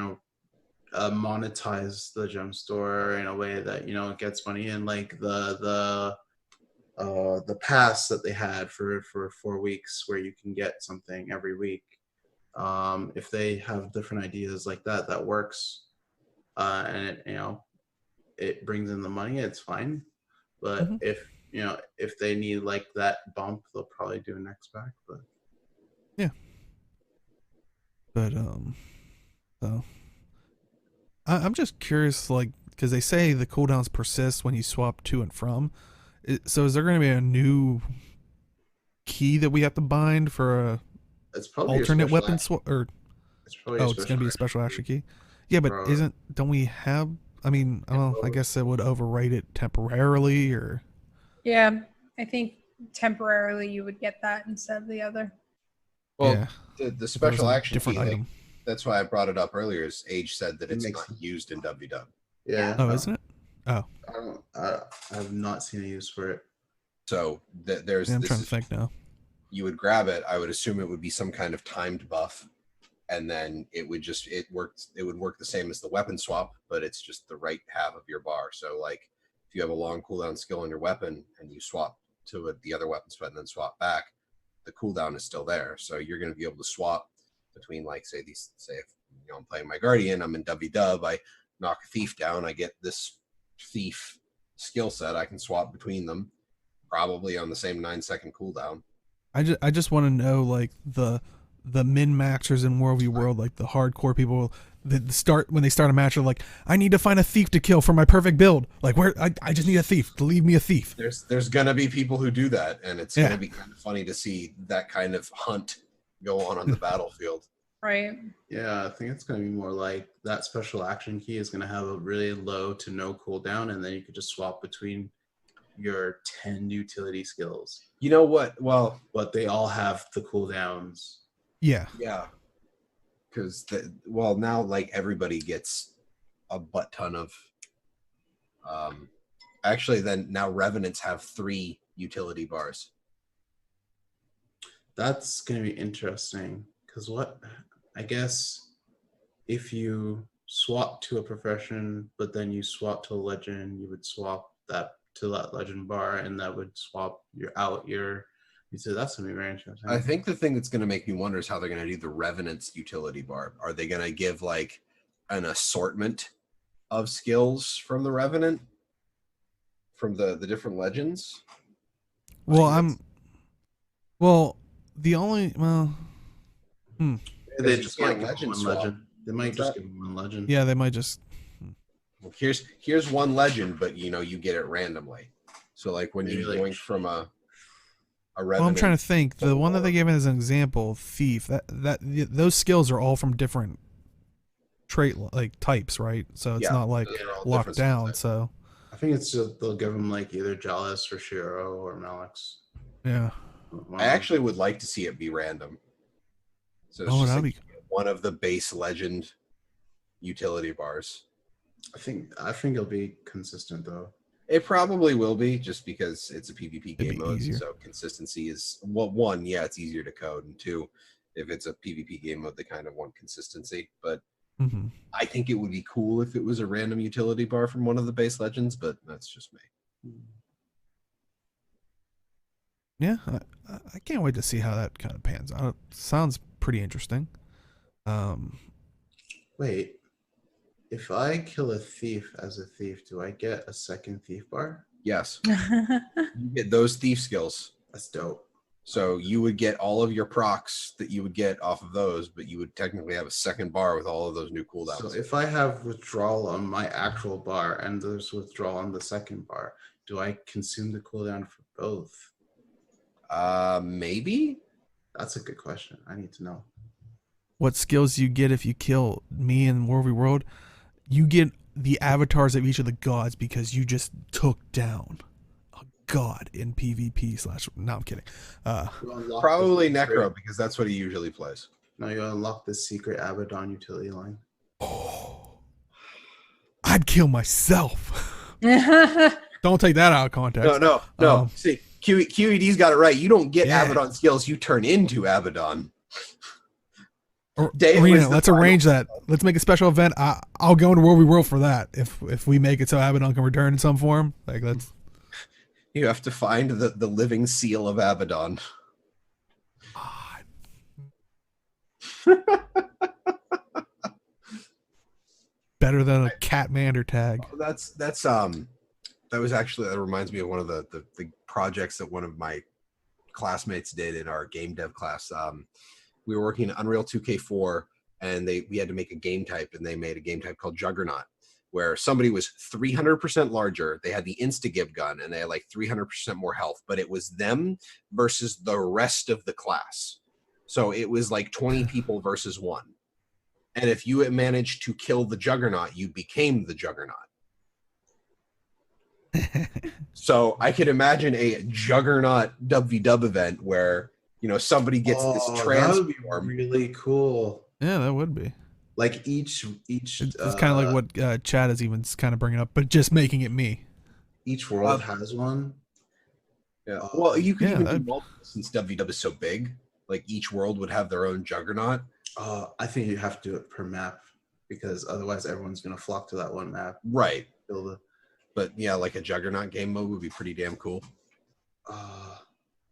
monetize the gem store in a way that it gets money in, like the pass that they had for 4 weeks where you can get something every week. If they have different ideas like that works, and it brings in the money, it's fine. But if they need like that bump, they'll probably do an X back. But so I'm just curious, like, because they say the cooldowns persist when you swap to and from. So is there going to be a new key that we have to bind for a alternate weapon swap? Or it's going to be a special action key. Yeah, but don't we have? I mean, I guess it would overwrite it temporarily, or. Yeah, I think temporarily you would get that instead of the other. Well, the special action different key, item. That's why I brought it up earlier. Is Age said that it's not used in WW. Yeah. Oh, isn't it? Oh. I have not seen a use for it. So there's. I'm trying to think now. You would grab it. I would assume it would be some kind of timed buff, and then it would work the same as the weapon swap, but it's just the right half of your bar. So like, if you have a long cooldown skill on your weapon and you swap to the other weapon spell and then swap back, the cooldown is still there. So you're going to be able to swap between, like, say if I'm playing my Guardian, I'm in WW, I knock a thief down, I get this thief skill set, I can swap between them, probably on the same 9-second cooldown. I just want to know, like, the min-maxers in World v World, like the hardcore people that when they start a match, are like, I need to find a thief to kill for my perfect build. Like, I just need a thief to leave me a thief. There's gonna be people who do that, and it's gonna be kind of funny to see that kind of hunt go on the battlefield. Right. Yeah, I think it's gonna be more like that special action key is gonna have a really low to no cooldown, and then you could just swap between your 10 utility skills, You know what? Well, but they all have the cooldowns. Yeah. yeah. Because now like everybody gets a butt ton of. Actually, then now Revenants have 3 utility bars. That's gonna be interesting because I guess if you swap to a profession, but then you swap to a legend, you would swap that to that legend bar, and that would swap your. So that's gonna be very interesting. I think the thing that's going to make me wonder is how they're going to do the Revenant's utility bar. Are they going to give like an assortment of skills from the Revenant, from the different legends? Well, the only They you just can't might give legend one swap. legend. They might What's just that? give one legend. yeah, they might just. Well, here's one legend, but you get it randomly. So like when Maybe you're like- going from a Well, Revenant. I'm trying to think. The one that they gave as an example, thief. Those skills are all from different trait like types, right? So it's Yeah, not like those are all locked different skill down. sets. So I think it's just they'll give them like either Jealous or Shiro or Malix. yeah. I actually would like to see it be random. So it's Oh, just that'd like be. one of the base legend utility bars. I think it'll be consistent though. It probably will be, just because it's a PvP It'd game be mode. easier. So consistency is, well, 1, yeah, it's easier to code, and 2, if it's a PvP game mode, they kind of want consistency. But Mm-hmm. I think it would be cool if it was a random utility bar from one of the base legends, but that's just me. Yeah, I can't wait to see how that kind of pans out. It sounds pretty interesting. Wait, if I kill a thief as a thief, do I get a second thief bar? Yes, you get those thief skills. That's dope. So you would get all of your procs that you would get off of those, but you would technically have a second bar with all of those new cooldowns. So if I have withdrawal on my actual bar and there's withdrawal on the second bar, do I consume the cooldown for both? Maybe? That's a good question. I need to know. What skills you get if you kill me in War v World? You get the avatars of each of the gods because you just took down a god in PvP / No, I'm kidding. You unlock Probably the secret- Necro, because that's what he usually plays. No, you unlock the secret Abaddon utility line. I'd kill myself. Don't take that out of context. No. See, QED's got it right. You don't get Yeah. Abaddon skills, you turn into Abaddon. Arena, let's arrange that. Let's make a special event. I'll go into War v World for that. If we make it so Abaddon can return in some form, like that's. You have to find the living seal of Abaddon. Better than a Catmander tag. That reminds me of one of the projects that one of my classmates did in our game dev class. We were working in Unreal 2K4, and we had to make a game type, and they made a game type called Juggernaut, where somebody was 300% larger. They had the insta-give gun, and they had like 300% more health, but it was them versus the rest of the class. So it was like 20 people versus 1. And if you had managed to kill the Juggernaut, you became the Juggernaut. So I could imagine a Juggernaut WvW event where, somebody gets this That would transform. be really cool. Yeah, that would be. Like each It's kind of like what Chad is even kind of bringing up, but just making it me. each world has one. Yeah. Well, you could Yeah, even do that'd- multiple, since WvW is so big. Like each world would have their own Juggernaut. I think you have to do it per map because otherwise everyone's gonna flock to that one map. Right. Build a, But yeah, like a Juggernaut game mode would be pretty damn cool.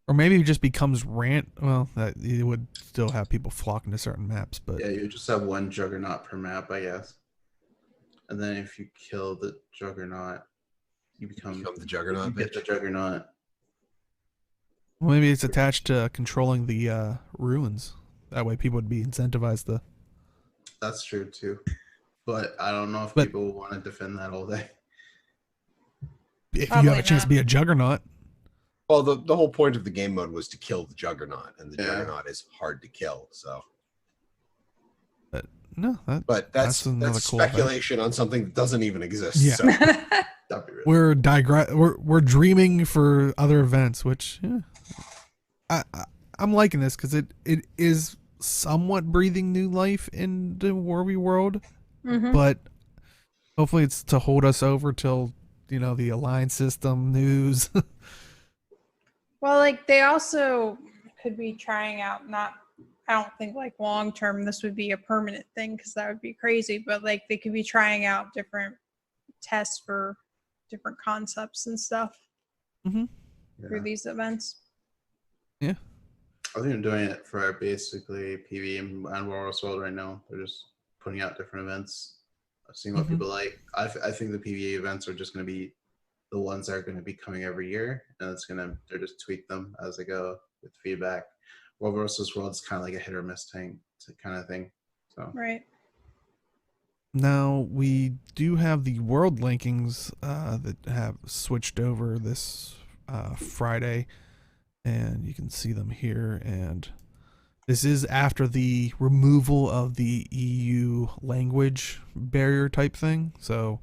Or maybe it just becomes rant. Well, that it would still have people flocking to certain maps, but yeah, you just have one Juggernaut per map, I guess. And then if you kill the Juggernaut, you become Become the Juggernaut, you get bitch. the Juggernaut. well, maybe it's attached to controlling the ruins. That way, people would be incentivized to. That's true too. But I don't know if But- people want to defend that all day. If you Probably have a chance to not. be a Juggernaut, Well, the whole point of the game mode was to kill the Juggernaut, and the Yeah. Juggernaut is hard to kill. So, no, but that's another cool event. speculation on something that doesn't even exist. Yeah. So. That'd be really we're dreaming for other events, which I'm liking this because it is somewhat breathing new life into Warby World, but hopefully it's to hold us over till the Alliance system news. Well, like they also could be trying out, not, I don't think like long term this would be a permanent thing because that would be crazy, but like they could be trying out different tests for different concepts and stuff through these events. Yeah. I think they're doing it for basically PV and Warlords World right now. They're just putting out different events, seeing what people like. I think the PVA events are just going to be the ones that are going to be coming every year, and they're just tweak them as they go with feedback. World versus World is kind of like a hit or miss thing, kind of thing. So Right. Now we do have the world linkings that have switched over this Friday, and you can see them here. And this is after the removal of the EU language barrier type thing, so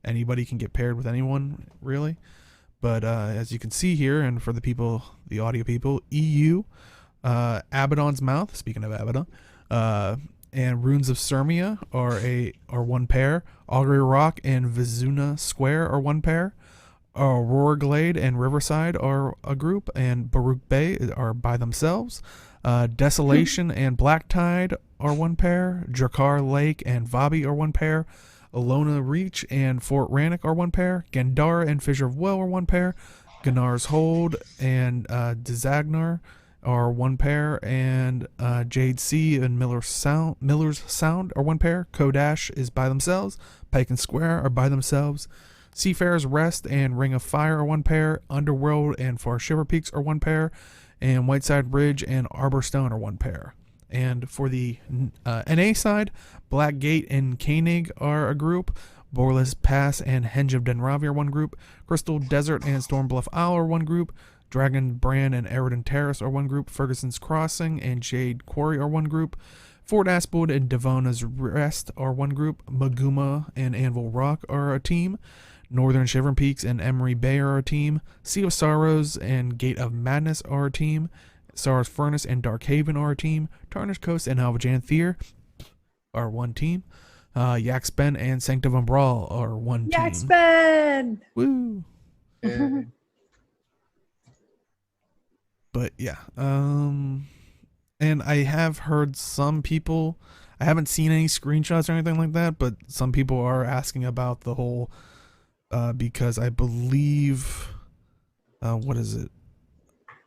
anybody can get paired with anyone, really. But as you can see here, and for the audio people, EU, Abaddon's Mouth, speaking of Abaddon, and Runes of Sirmia are one pair. Augury Rock and Vizuna Square are one pair. Aurora Glade and Riverside are a group, and Baruch Bay are by themselves. Desolation and Black Tide are one pair. Drakkar Lake and Vabi are one pair. Alona Reach and Fort Rannoch are one pair. Gandara and Fissure of Well are one pair. Ganar's Hold and Dizagnar are one pair, and Jade Sea and Miller's Sound are one pair. Kodash is by themselves. Pike and Square are by themselves. Seafarer's Rest and Ring of Fire are one pair. Underworld and Far Shiver Peaks are one pair. And Whiteside Ridge and Arbor Stone are one pair. And for the NA side, Black Gate and Koenig are a group. Borless Pass and Henge of Denravi are one group. Crystal Desert and Stormbluff Isle are one group. Dragon Brand and Eridan Terrace are one group. Ferguson's Crossing and Jade Quarry are one group. Fort Aspwood and Devona's Rest are one group. Maguma and Anvil Rock are a team. Northern Shivering Peaks and Emery Bay are a team. Sea of Sorrows and Gate of Madness are a team. Sarah's Furnace and Dark Haven are a team. Tarnished Coast and Alvajan Thier are one team. Yaxben and Sanctum Umbral are one team. Yaxben! Woo! Yeah. But yeah, and I have heard some people, I haven't seen any screenshots or anything like that, but some people are asking about the whole, because I believe, what is it?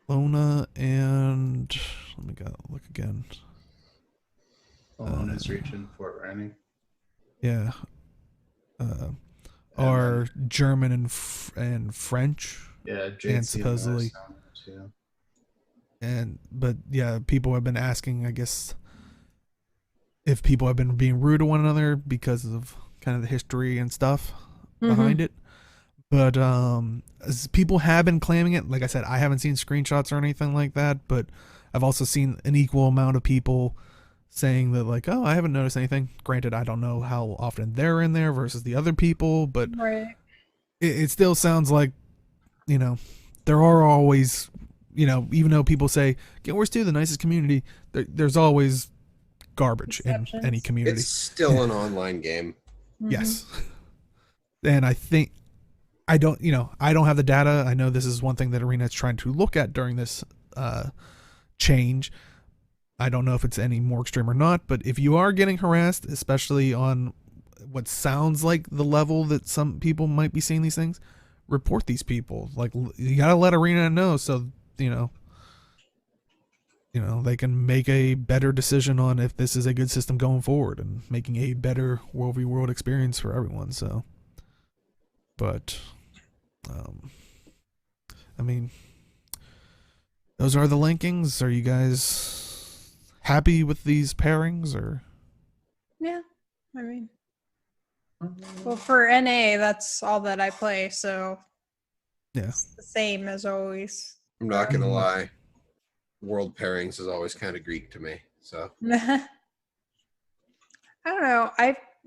Lona and, let me go look again. Alone is reaching Fort Rannoch. Yeah. Are German and French. Yeah, and supposedly. But yeah, people have been asking, I guess, if people have been being rude to one another because of kind of the history and stuff behind it. But as people have been claiming it. Like I said, I haven't seen screenshots or anything like that, but I've also seen an equal amount of people saying that, like, oh, I haven't noticed anything. Granted, I don't know how often they're in there versus the other people, but it still sounds like, there are always, even though people say, we're still the nicest community, there's always garbage in any community. It's still an online game. Yes. And I think, I don't have the data. I know this is one thing that Arena is trying to look at during this change. I don't know if it's any more extreme or not, but if you are getting harassed, especially on what sounds like the level that some people might be seeing these things, report these people. Like, you gotta let Arena know so they can make a better decision on if this is a good system going forward and making a better World v World experience for everyone. So, but I mean, those are the linkings. Are you guys happy with these pairings, or? Yeah, I mean, well, for NA, that's all that I play, so yeah, it's the same as always. I'm not gonna lie. World pairings is always kind of Greek to me. So I don't know.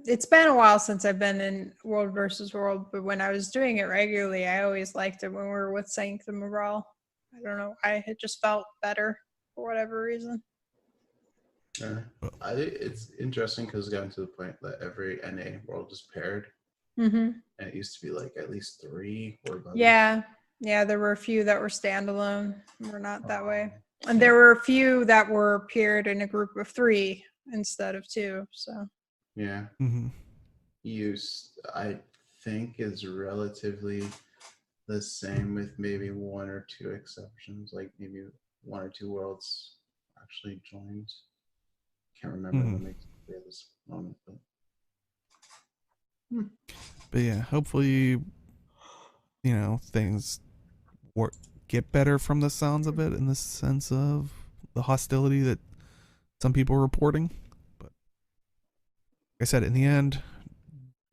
it's been a while since I've been in World versus World, but when I was doing it regularly, I always liked it when we were with Sanctum of Raw. I don't know. It just felt better for whatever reason. Yeah. It's interesting because it's gotten to the point that every NA world is paired. Mm-hmm. And it used to be like at least 3 or above. Yeah. Yeah, there were a few that were standalone. We're not that way. And there were a few that were paired in a group of 3 instead of 2. So Yeah. Mm-hmm. I think is relatively the same with maybe 1 or 2 exceptions, like maybe 1 or 2 worlds actually joined. Can't remember Mhm. what makes it clear this moment, But yeah, hopefully, things get better from the sounds of it, in the sense of the hostility that some people are reporting. But like I said, in the end,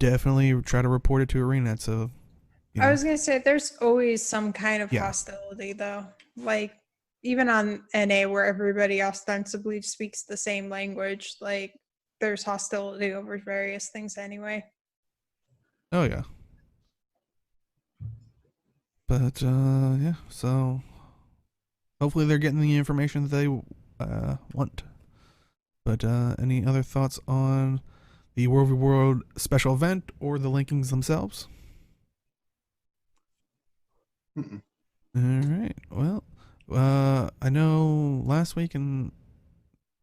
definitely try to report it to Arena. So, I was gonna say there's always some kind of Yeah. hostility though. Like even on NA where everybody ostensibly speaks the same language, like there's hostility over various things anyway. Oh yeah. But yeah, so hopefully they're getting the information that they want. But any other thoughts on the World v World special event or the linkings themselves? Mm-mm. All right. Well, I know last week and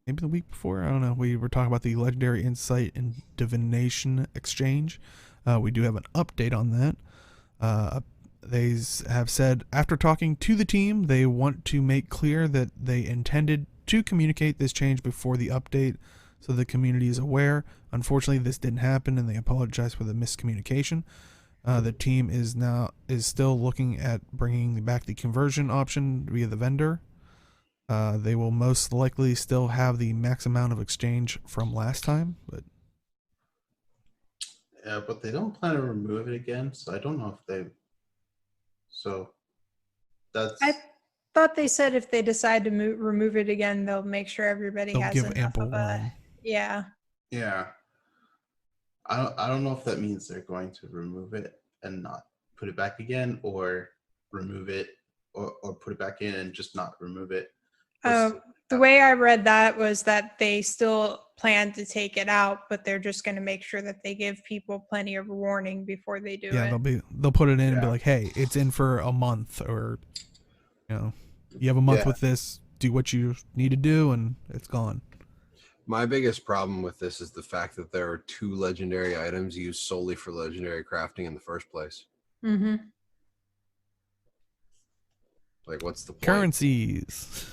maybe the week before, I don't know, we were talking about the Legendary Insight and Divination Exchange. We do have an update on that. They have said, after talking to the team, they want to make clear that they intended to communicate this change before the update so the community is aware. Unfortunately, this didn't happen, and they apologize for the miscommunication. The team is still looking at bringing back the conversion option via the vendor. They will most likely still have the max amount of exchange from last time, but Yeah, but they don't plan to remove it again, so I don't know if they. So that's. I thought they said if they decide to remove it again, they'll make sure everybody they'll has give enough ample of a room. yeah. Yeah. I don't know if that means they're going to remove it and not put it back again, or remove it or put it back in and just not remove it. The way I read that was that they still plan to take it out, but they're just going to make sure that they give people plenty of warning before they do Yeah, it. they'll put it in and be Yeah. like, hey, it's in for a month, or you have a month Yeah. with this, do what you need to do, and it's gone. My biggest problem with this is the fact that there are 2 legendary items used solely for legendary crafting in the first place. Mm-hmm. Like, what's the point? Currencies.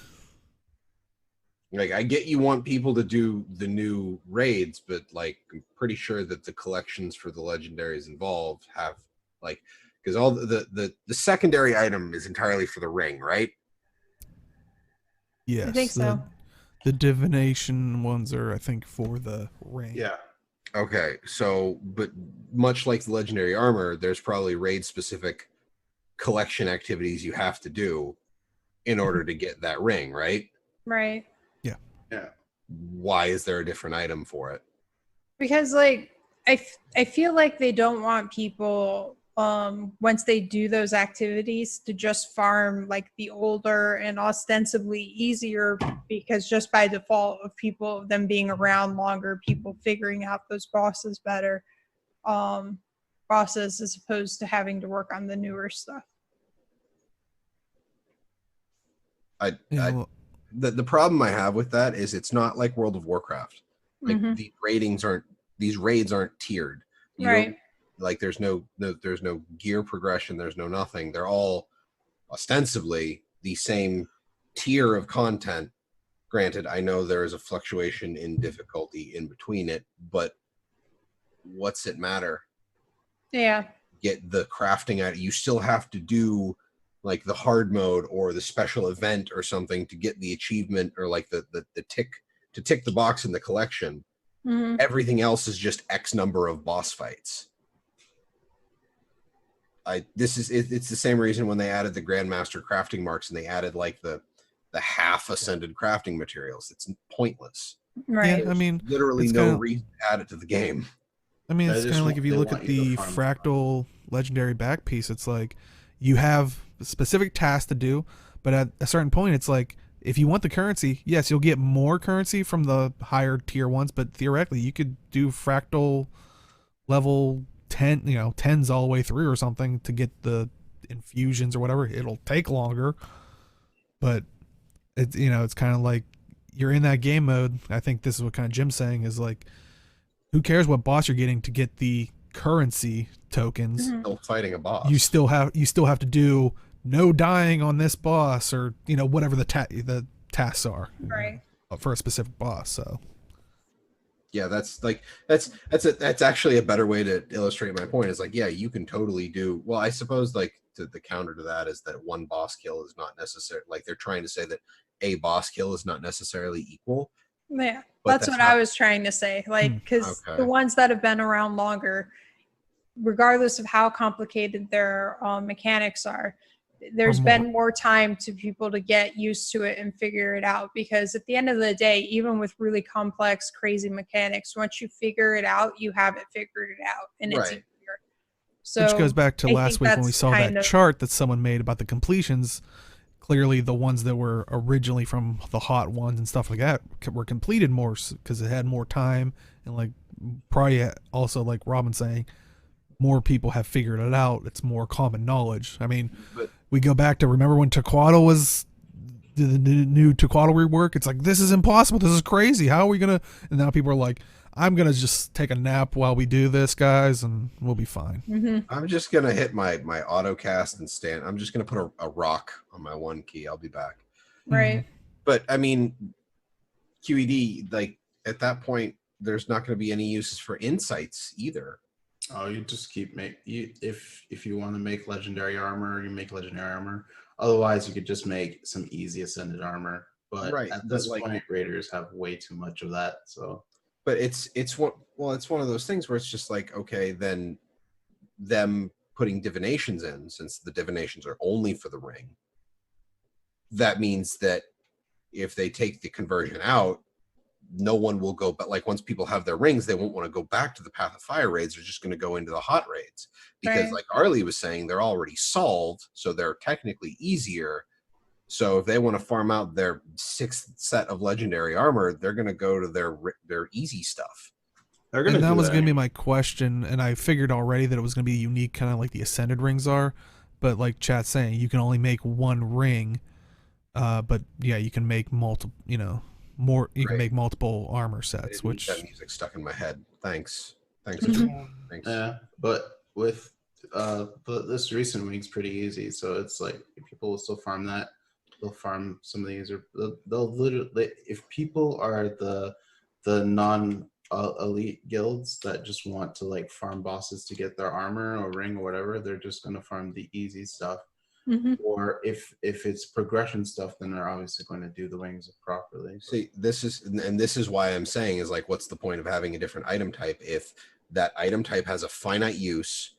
Like, I get you want people to do the new raids, but like, I'm pretty sure that the collections for the legendaries involved have like, because all the secondary item is entirely for the ring, right? Yes, I think so. The divination ones are, I think, for the ring. Yeah. Okay, so but much like the legendary armor, there's probably raid specific collection activities you have to do in order to get that ring, right? Right. Yeah. Why is there a different item for it? Because like I feel like they don't want people once they do those activities to just farm like the older and ostensibly easier, because just by default of people them being around longer, people figuring out those bosses better, bosses, as opposed to having to work on the newer stuff. The problem I have with that is it's not like World of Warcraft. Like these raids aren't tiered. Right. Like there's no gear progression, there's no nothing. They're all ostensibly the same tier of content. Granted, I know there is a fluctuation in difficulty in between it, but what's it matter? Yeah. Get the crafting out. You still have to do like the hard mode or the special event or something to get the achievement, or like the tick to tick the box in the collection. Mm-hmm. Everything else is just X number of boss fights. It's the same reason when they added the Grandmaster crafting marks and they added like the half ascended crafting materials. It's pointless. Right. Yeah, I mean, Literally it's no kinda, reason to add it to the game. I mean, They it's kind just of like want- if you they look want at you to the farm. fractal legendary back piece, it's like you have a specific tasks to do, but at a certain point, it's like if you want the currency, yes, you'll get more currency from the higher tier ones, but theoretically, you could do fractal level 10, tens all the way through or something to get the infusions or whatever. It'll take longer, but it's kind of like you're in that game mode. I think this is what kind of Jim's saying is like, who cares what boss you're getting to get the currency tokens? Mhm. Still fighting a boss. You still have to do no dying on this boss, or whatever the tasks are, Right. for a specific boss. So Yeah, that's actually a better way to illustrate my point. Is like, yeah, you can totally do well. I suppose like the counter to that is that one boss kill is not necessary. Like they're trying to say that a boss kill is not necessarily equal. Yeah, But that's that's what I not- was trying to say. Like, because Okay. the ones that have been around longer, regardless of how complicated their mechanics are, there's Or been more. more time to people to get used to it and figure it out. Because at the end of the day, even with really complex, crazy mechanics, once you figure it out, you have it figured it out, and it's Right. easier. So which goes back to I last think week when we that's saw kind that of- chart that someone made about the completions. Clearly, the ones that were originally from the hot ones and stuff like that were completed more because it had more time, and like probably also like Robin saying, more people have figured it out. It's more common knowledge. I mean, But we go back to remember when Tequatl was the new Tequatl rework. It's like, this is impossible. This is crazy. How are we gonna? And now people are like, I'm gonna just take a nap while we do this, guys, and we'll be fine. Mhm. I'm just gonna hit my auto cast and stand. I'm just gonna put a rock on my one key. I'll be back. Right. But I mean, QED, like at that point, there's not going to be any uses for insights either. Oh, you just keep if you want to make legendary armor, you make legendary armor. Otherwise, you could just make some easy ascended armor. But Right, at but, this like- point, raiders have way too much of that. So But it's one of those things where it's just like, okay, then them putting divinations in, since the divinations are only for the ring, that means that if they take the conversion out, no one will go. But like once people have their rings, they won't want to go back to the Path of Fire raids. They're just going to go into the hot raids because, Right. like Arlie was saying, they're already solved, so they're technically easier. So if they want to farm out their sixth set of legendary armor, they're going to go to their easy stuff. they're gonna. And that do was going to be anyway. my question, and I figured already that it was going to be unique, kind of like the ascended rings are. But like chat's saying, you can only make one ring. But yeah, you can make multiple. More. You can Right. make multiple armor I sets, didn't need which that music stuck in my head. Thanks. Mhm. Thanks. Yeah, but with this recent week's pretty easy. So it's like if people will still farm that, they'll farm some of these, or they'll literally, if people are the non elite guilds that just want to like farm bosses to get their armor or ring or whatever, they're just gonna farm the easy stuff. Mhm. Or if it's progression stuff, then they're obviously going to do the wings properly. See, this is why I'm saying is like, what's the point of having a different item type if that item type has a finite use,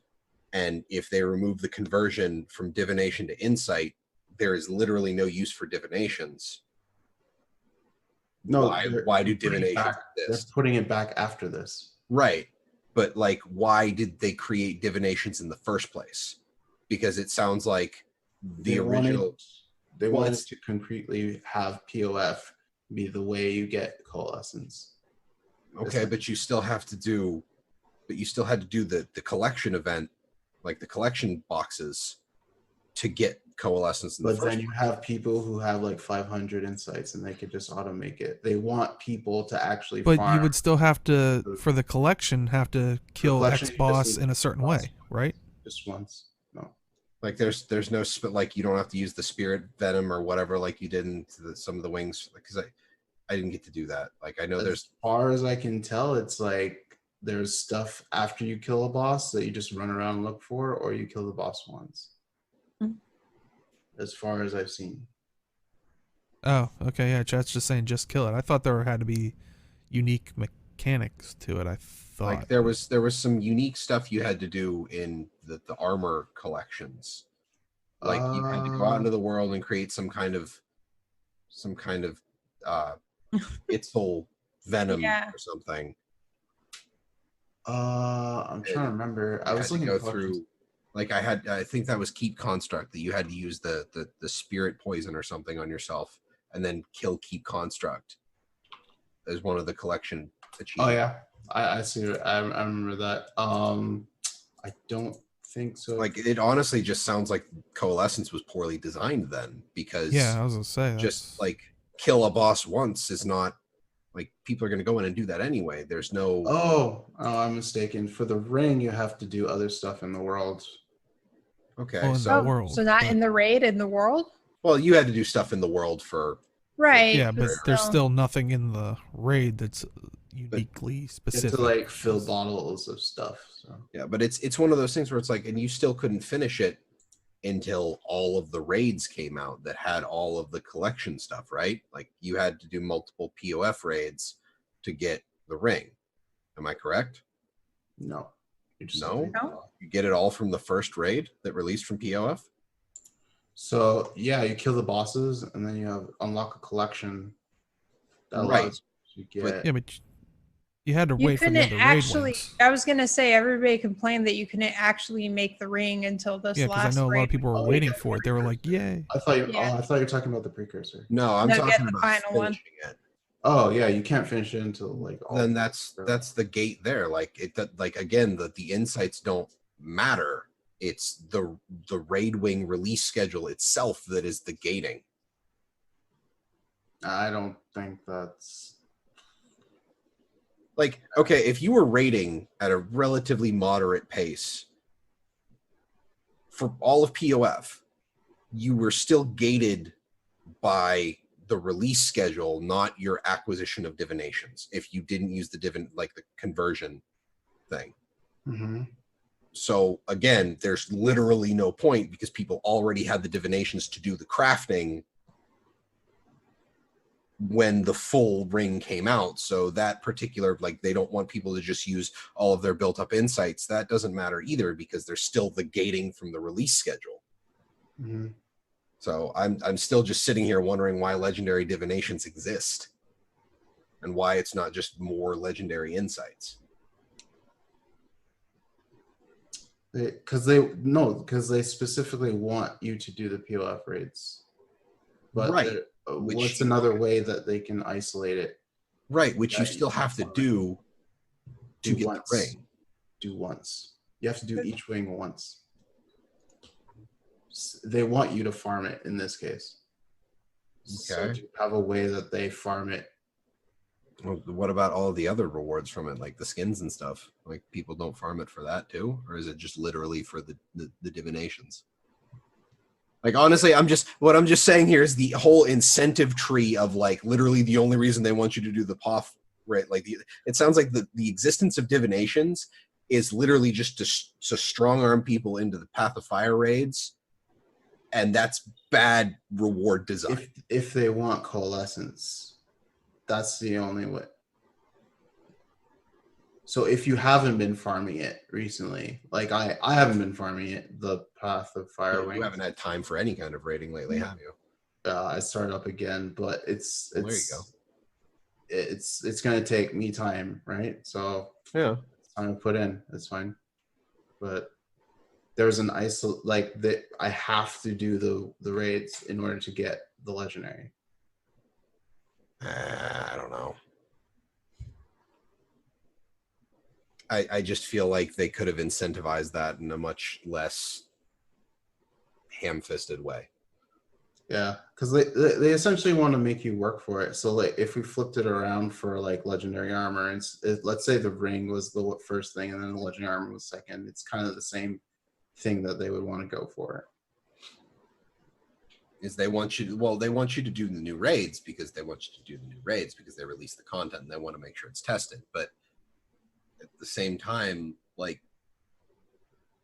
and if they remove the conversion from divination to insight, there is literally no use for divinations. No, Why do they're putting it divinations back- They're exist? putting it back after this. Right. But like, why did they create divinations in the first place? Because it sounds like the They original. They Well, wanted it's- to concretely have POF be the way you get coalescence. Okay, but you still have to do, but you still had to do the collection event, like the collection boxes, to get coalescence in the But first then you have people who have like 500 insights and they could just auto make it. They want people to actually but farm. you would still have to, for the collection, have to kill collection, X you just boss need in a certain boss. way, right? Just once. No. like there's no like you don't have to use the spirit venom or whatever like you did in some of the wings, because I didn't get to do that. Like I know As there's far as I can tell, it's like there's stuff after you kill a boss that you just run around and look for, or you kill the boss once. Mhm. As far as I've seen. Oh, okay, yeah. Chat's just saying just kill it. I thought there had to be unique mechanics to it. I thought like there was some unique stuff you had to do in the armor collections. Like you had to go out into the world and create some kind of its whole venom Yeah. or something. I'm trying to remember. I You was had to looking go at collections. through, like I think that was keep construct, that you had to use the spirit poison or something on yourself and then kill keep construct as one of the collection Oh achievements. yeah, I see it. I remember that. I don't think so. Like it honestly just sounds like Coalescence was poorly designed then, because Yeah, I was gonna say just that's like kill a boss once is not like people are going to go in and do that anyway. There's no I'm mistaken. For the ring, you have to do other stuff in the world. okay. well, in the So world. So not but- in the raid, in the world? well, you had to do stuff in the world for Right. yeah, but there's still- still nothing in the raid that's uniquely You have specific. to like fill bottles of stuff. So yeah, but it's one of those things where it's like, and you still couldn't finish it until all of the raids came out that had all of the collection stuff, right? Like you had to do multiple POF raids to get the ring. Am I correct? no, you just No? No? You get it all from the first raid that released from POF? So yeah, you kill the bosses, and then you have unlock a collection that Right. allows you to But- get. Yeah, but you had to You wait for the couldn't other raid actually. wings. I was gonna say everybody complained that you couldn't actually make the ring until this Yeah, because I last know a lot raid. of people were Oh, waiting yeah. for it. They were like, "Yay!" I thought you. Yeah. Oh, I thought you were talking about the precursor. No, I'm No, get talking the about final one. finishing it. Oh yeah, you can't finish it until like. all Then the- that's the gate there. Like it that like again the insights don't matter. It's the raid wing release schedule itself that is the gating. I don't think that's. Like, okay, if you were raiding at a relatively moderate pace for all of POF, you were still gated by the release schedule, not your acquisition of divinations. If you didn't use the like the conversion thing. Mhm. So again, there's literally no point because people already had the divinations to do the crafting when the full ring came out. So that particular, like, they don't want people to just use all of their built up insights. That doesn't matter either because there's still the gating from the release schedule. Mhm. So I'm still just sitting here wondering why legendary divinations exist and why it's not just more legendary insights. Because they specifically want you to do the POF raids. But Right. there- Which what's you- another way that they can isolate it? Right, which you Yeah, still you have to can do to do get once. the ring. Do once. You have to do each wing once. They want you to farm it in this case. So Okay. do you have a way that they farm it? Well, what about all the other rewards from it, like the skins and stuff? Like people don't farm it for that too, or is it just literally for the divinations? Like honestly, I'm just saying here is the whole incentive tree of like literally the only reason they want you to do the POF, right? Like it sounds like the existence of divinations is literally just to strong arm people into the Path of Fire raids, and that's bad reward design. If they want coalescence, that's the only way. So if you haven't been farming it recently, like I haven't been farming it, the Path of Fire You Wings. haven't had time for any kind of raiding lately, have you? I started up again, but it's Well, there you go. It's gonna take me time, right? So Yeah. it's time to put in. It's fine, but there's an like that. I have to do the raids in order to get the legendary. I don't know. I just feel like they could have incentivized that in a much less ham-fisted way. Yeah, because they essentially want to make you work for it. So like if we flipped it around for like legendary armor, and let's say the ring was the first thing, and then the legendary armor was second. It's kind of the same thing that they would want to go for. Is they want you to do the new raids because they want you to do the new raids because they release the content and they want to make sure it's tested. But at the same time, like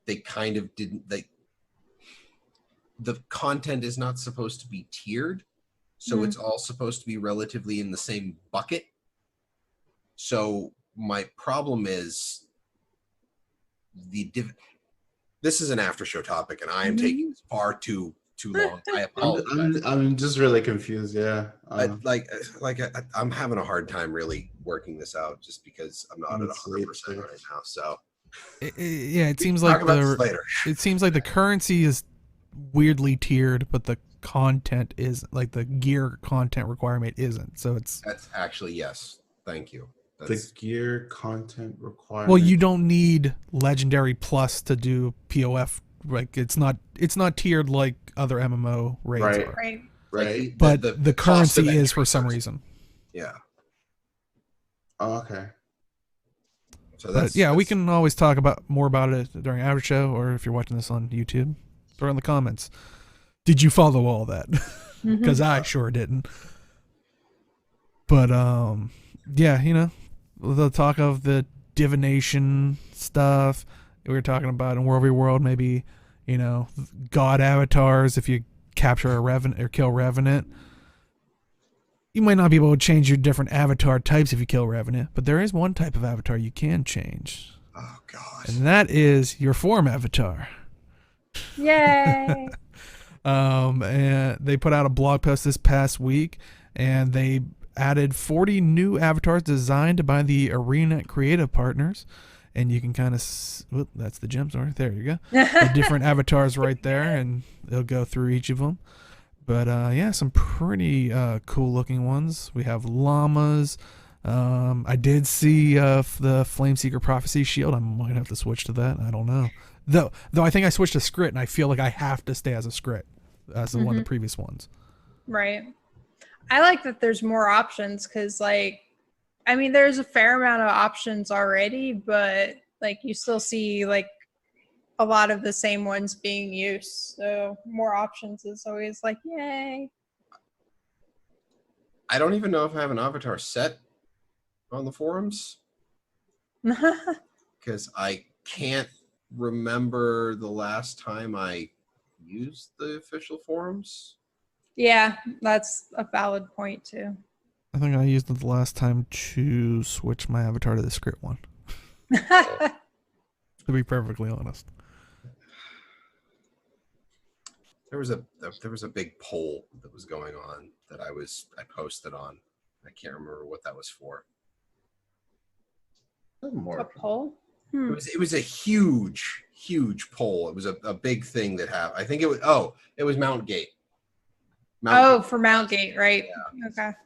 they kind of didn't. The content is not supposed to be tiered, so it's all supposed to be relatively in the same bucket. So my problem is this is an after show topic, and I am taking this far too too long. I I'm, apologize. I'm just really confused. Yeah. I'm having a hard time really working this out just because I'm not at Let's 100% see. right now. So Yeah, it we seems can like talk about this later. it seems like the currency is weirdly tiered, but the content is like the gear content requirement isn't. So it's That's actually yes. Thank you. The That's gear content requirement. well, you don't need legendary plus to do POF. Like it's not tiered like other MMO raids Right. are. Right. Right. But the cost of currency is entry, for some so to reason. Yeah. Oh, okay. So But yeah, we can always talk about more about it during our show, or if you're watching this on YouTube, throw in the comments. Did you follow all that? Because I sure didn't. But yeah, you know, the talk of the divination stuff we were talking about in World v World, maybe, you know, god avatars if you capture a revenant or kill revenant. You might not be able to change your different avatar types if you kill revenant, but there is one type of avatar you can change. Oh god. And that is your form avatar. Yay. And they put out a blog post this past week, and they added 40 new avatars designed by the Arena creative partners. And you can kind of, that's the gems right there. You go. The different avatars right there, and they'll go through each of them. But yeah, some pretty cool looking ones. We have llamas. I did see the Flameseeker Prophecy Shield. I might have to switch to that. I don't know. Though I think I switched to Skritt, and I feel like I have to stay as a Skritt as the one of the previous ones. Right. I like that there's more options because, like, I mean, there's a fair amount of options already, but like you still see like a lot of the same ones being used. So more options is always like, yay. I don't even know if I have an avatar set on the forums because I can't remember the last time I used the official forums. Yeah, that's a valid point too. I think I used it the last time to switch my avatar to the Skritt one. To be perfectly honest. There was a big poll that was going on that I posted on. I can't remember what that was for. More. A poll? It was a huge poll. It was a big thing that happened. I think it was Mount Gate. For Mount Gate, right? Yeah. Okay.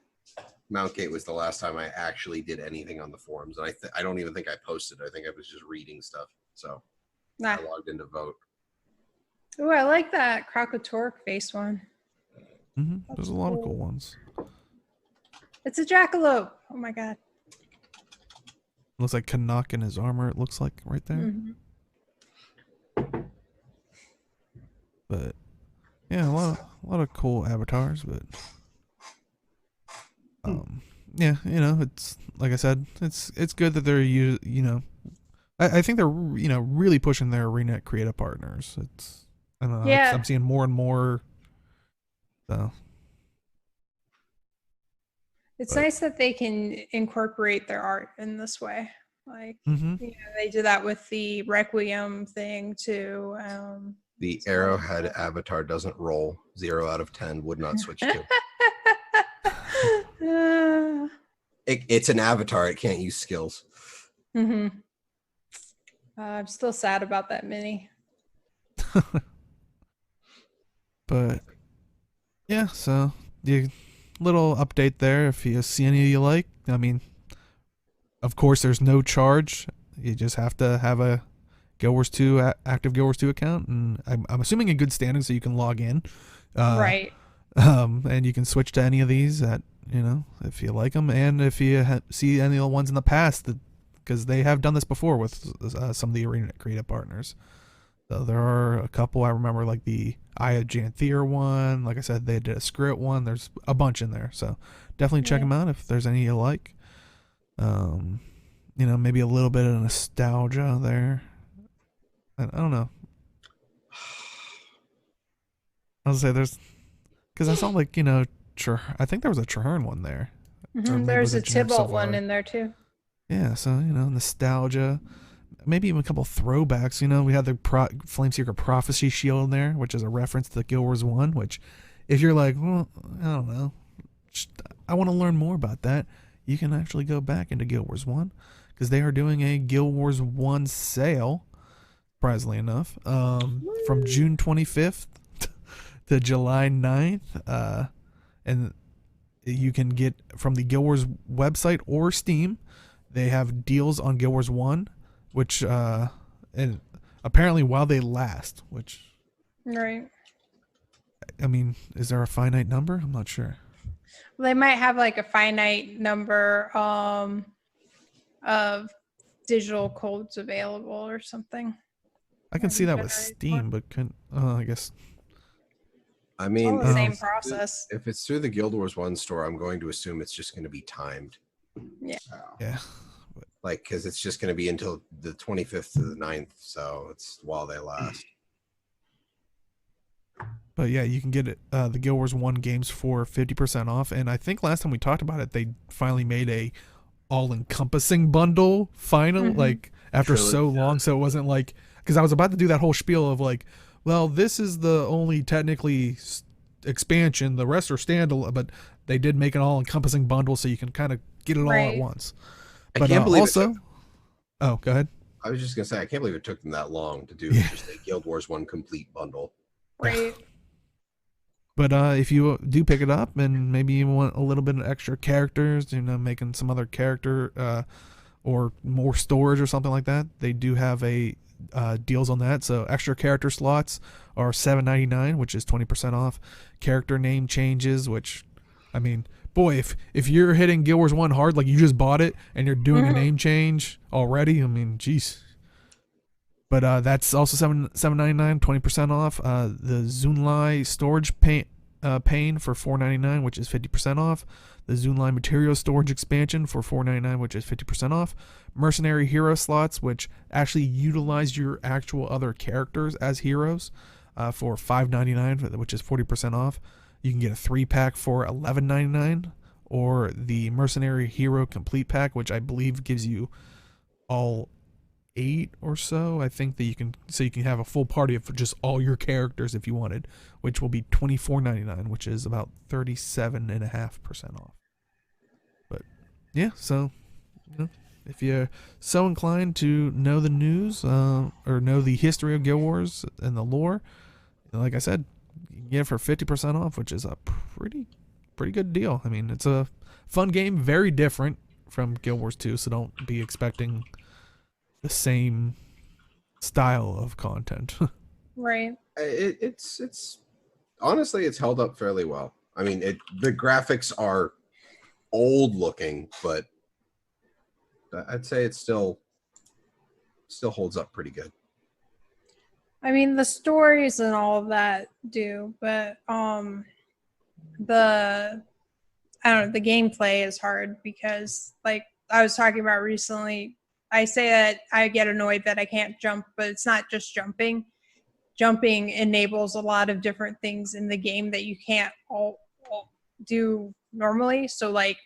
Mount Gate was the last time I actually did anything on the forums, and I don't even think I posted. I think I was just reading stuff. So I logged in to vote. Oh, I like that Crocotoric face one. There's a lot of cool ones. It's a jackalope. Oh my god. Looks like Canuck in his armor, it looks like right there. But yeah, a lot of cool avatars, but yeah, you know, it's like I said, it's good that they're you know, I think they're really pushing their Arena creative partners. It's I don't know, I'm seeing more and more. So it's nice that they can incorporate their art in this way. Like they do that with the Requiem thing too. The Arrowhead avatar doesn't roll. 0 out of 10. Would not switch to. It's an avatar. It can't use skills. I'm still sad about that mini. But yeah, so the little update there. If you see any you like, I mean, of course, there's no charge. You just have to have a Guild Wars 2 active Guild Wars 2 account, and I'm assuming in good standing, so you can log in. Right. And you can switch to any of these if you like them, and if you see any of the ones in the past, because they have done this before with some of the Arena creative partners. So there are a couple. I remember like the Eye of Janthir one. Like I said, they did a Skritt one. There's a bunch in there, so definitely check them out if there's any you like. Maybe a little bit of nostalgia there. I don't know. I'll say there's, because I saw like I think there was a Traherne one there. There's a Tybalt one in there too. Yeah, so nostalgia, maybe even a couple throwbacks. You know, we had the Flameseeker Prophecy Shield in there, which is a reference to Guild Wars 1, which if you're like, well, I don't know, I want to learn more about that, you can actually go back into Guild Wars 1 because they are doing a Guild Wars 1 sale, surprisingly enough, from June 25th to July 9th. And you can get from the Guild Wars website or Steam. They have deals on Guild Wars 1, which and apparently while they last, which Right. I mean, is there a finite number? I'm not sure. Well, they might have like a finite number of digital codes available or something. I can see that with Generate Steam, one. but couldn't. I guess. I All mean, the same if- process. If it's through the Guild Wars 1 store, I'm going to assume it's just going to be timed. Oh. Yeah. Like, because it's just going to be until the 25th to the 9th. So it's while they last. But yeah, you can get it, the Guild Wars 1 games for 50% off. And I think last time we talked about it, they finally made a all-encompassing bundle final, like after so long. So it wasn't like, because I was about to do that whole spiel of like, well, this is the only technically expansion, the rest are standalone, but they did make an all-encompassing bundle so you can kind of get it all at Right. once. I But can't believe also, oh, go ahead. I was just going to say, I can't believe it took them that long to do Yeah. just a Guild Wars 1 complete bundle. Right. But if you do pick it up and maybe you want a little bit of extra characters, you know, making some other character or more storage or something like that, they do have a deals on that. So extra character slots are $7.99, which is 20% off. Character name changes, which, I mean, boy, if you're hitting Guild Wars 1 hard, like you just bought it and you're doing a name change already, I mean, geez. But that's also $7.99, 20% off. The Zunlai storage pane for $4.99, which is 50% off. The Zunlai material storage expansion for $4.99, which is 50% off. Mercenary hero slots, which actually utilize your actual other characters as heroes, for $5.99, which is 40% off. You can get a 3-pack for $11.99, or the Mercenary Hero Complete Pack, which I believe gives you all 8 or so. I think that you can have a full party of just all your characters if you wanted, which will be $24.99, which is about 37.5% off. But yeah, so you know, if you're so inclined to know the news or know the history of Guild Wars and the lore, like I said, you can get it for 50% off, which is a pretty good deal. I mean, it's a fun game, very different from Guild Wars 2, so don't be expecting the same style of content. Right. It's honestly, it's held up fairly well. I mean, the graphics are old looking, but I'd say it still holds up pretty good. I mean, the stories and all of that do, but the I don't know, the gameplay is hard because, like I was talking about recently, I say that I get annoyed that I can't jump, but it's not just jumping. Jumping enables a lot of different things in the game that you can't all do normally. So, like,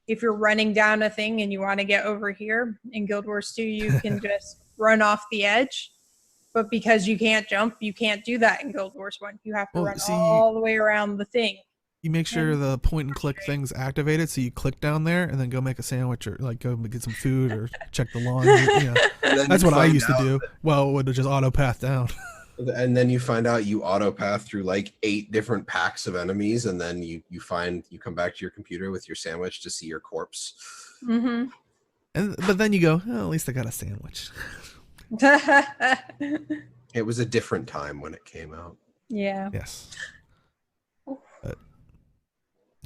if you're running down a thing and you want to get over here in Guild Wars 2, you can just run off the edge. But because you can't jump, you can't do that in Guild Wars 1. You have to run all the way around the thing. You make sure the point and click thing's activated, so you click down there and then go make a sandwich or like go get some food or check the laundry. You know. That's what I used to do. Well, it would just auto path down. And then you find out you auto path through like 8 different packs of enemies, and then you come back to your computer with your sandwich to see your corpse. Mm-hmm. But then you go, oh, at least I got a sandwich. It was a different time when it came out. Yeah. Yes.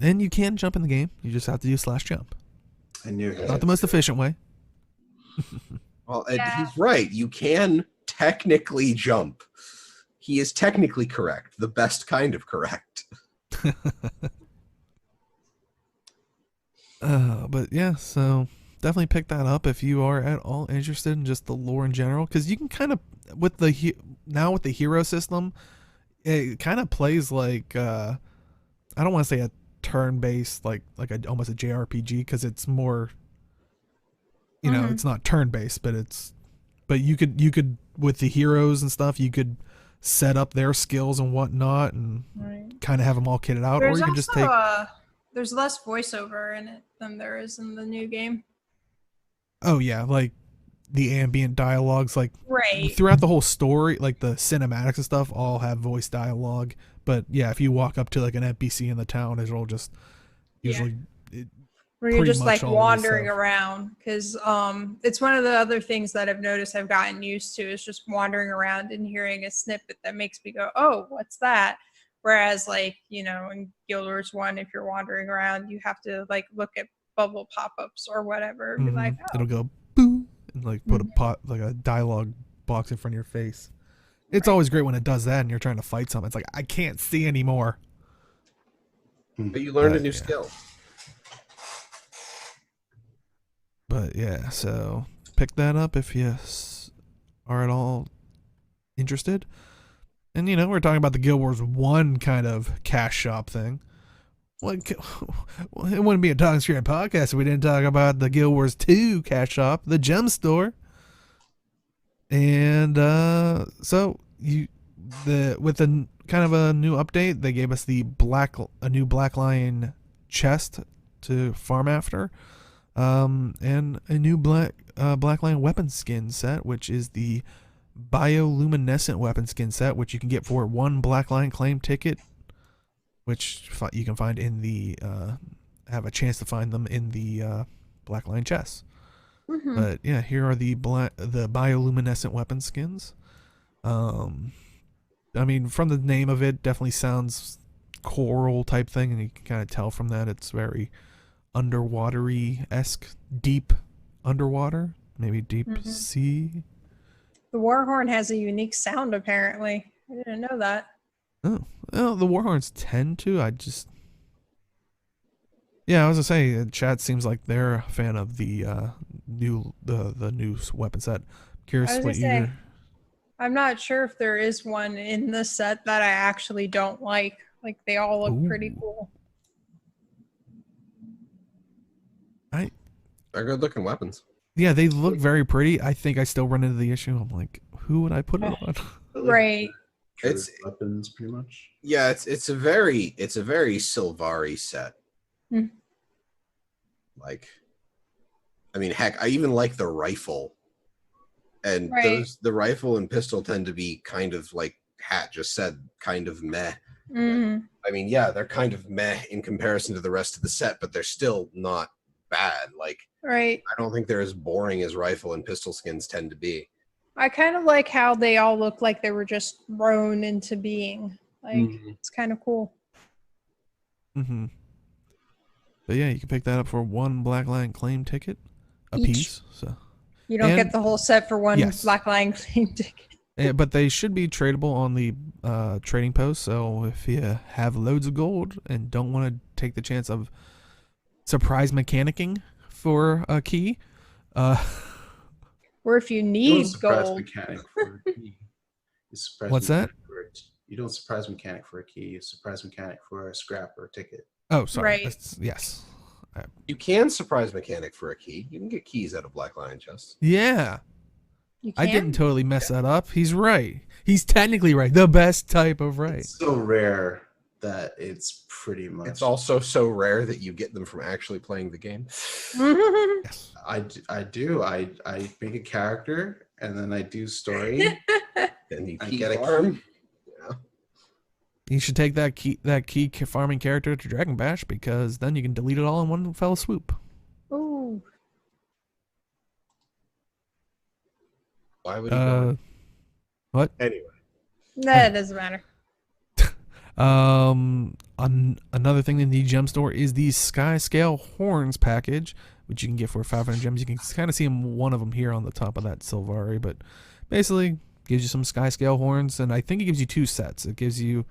And you can jump in the game. You just have to do /jump. Not the most efficient way. Well, he's right. You can technically jump. He is technically correct. The best kind of correct. But yeah, so definitely pick that up if you are at all interested in just the lore in general, because you can kind of with the hero system, it kind of plays like I don't want to say a turn-based like almost a JRPG, because it's more, you know, it's not turn-based, but it's but you could with the heroes and stuff, you could set up their skills and whatnot, and Right. kind of have them all kitted out, There's or you can also just take. there's less voiceover in it than there is in the new game. Oh yeah, like the ambient dialogues, like Right. throughout the whole story, like the cinematics and stuff, all have voice dialogue. But yeah, if you walk up to like an NPC in the town, it'll just usually. Where you're pretty just much like always wandering have. around, because it's one of the other things that I've noticed I've gotten used to is just wandering around and hearing a snippet that makes me go, oh, what's that? Whereas like, you know, in Guild Wars 1, if you're wandering around, you have to like look at bubble pop-ups or whatever and be like, oh. It'll go boo and like put Mhm. a pot, like a dialogue box in front of your face. It's Right. always great when it does that and you're trying to fight something. It's like, I can't see anymore. But you learned a new yeah. skill. But yeah, so pick that up if you are at all interested. And you know, we're talking about the Guild Wars 1 kind of cash shop thing. Well, it wouldn't be a Talking Skritt podcast if we didn't talk about the Guild Wars 2 cash shop, the gem store. And so with a kind of a new update, they gave us a new Black Lion chest to farm after, and a new Black Lion weapon skin set, which is the bioluminescent weapon skin set, which you can get for 1 Black Lion claim ticket, which you can find in the have a chance to find them in the Black Lion chests. Mhm. But yeah, here are the bioluminescent weapon skins. I mean, from the name of it, definitely sounds coral type thing, and you can kind of tell from that it's very underwatery-esque, deep underwater, maybe deep Mhm. sea. The Warhorn has a unique sound, apparently. I didn't know that. Oh, well, the Warhorns tend to. Yeah, I was gonna say, chat seems like they're a fan of the new weapon set. Curious I was what gonna you. say, I'm not sure if there is one in the set that I actually don't like. Like, they all look pretty Ooh. cool. They're good looking weapons. Yeah, they look very pretty. I think I still run into the issue. I'm like, who would I put it on? Right. It's weapons, pretty much. Yeah, it's a very Sylvari set. Hmm. Like, I mean, heck, I even like the rifle, and Right. the rifle and pistol tend to be kind of like Hat just said, kind of meh. Mhm. I mean, yeah, they're kind of meh in comparison to the rest of the set, but they're still not bad. Like, Right. I don't think they're as boring as rifle and pistol skins tend to be. I kind of like how they all look like they were just thrown into being. Like, it's kind of cool. Mm-hmm. But yeah, you can pick that up for 1 Black Lion claim ticket a Each. piece. So, You don't And- get the whole set for one Yes. Black Lion claim ticket. but they should be tradable on the trading post. So if you have loads of gold and don't want to take the chance of surprise mechanicking for a key, Or if you You don't need surprise gold. mechanic for a key. You surprise What's that? mechanic for it. You don't surprise mechanic for a key. You surprise mechanic for a scrap or a ticket. oh, sorry. Right. Yes. You can surprise mechanic for a key. You can get keys out of Black Lion chests. Yeah. You I can? didn't totally mess that up. He's right. He's technically right. The best type of right. It's so rare that it's pretty much. It's also so rare that you get them from actually playing the game. Yes. I do. I make a character and then I do story. Then you I key get a farm. You should take that key farming character to Dragon Bash, because then you can delete it all in one fell swoop. Ooh. Why would he go? What? Anyway, Nah, it doesn't matter. Another thing in the gem store is the Sky Scale Horns package, which you can get for 500 gems. You can kind of see one of them here on the top of that Sylvari, but basically gives you some Sky Scale Horns, and I think it gives you 2 sets. It gives you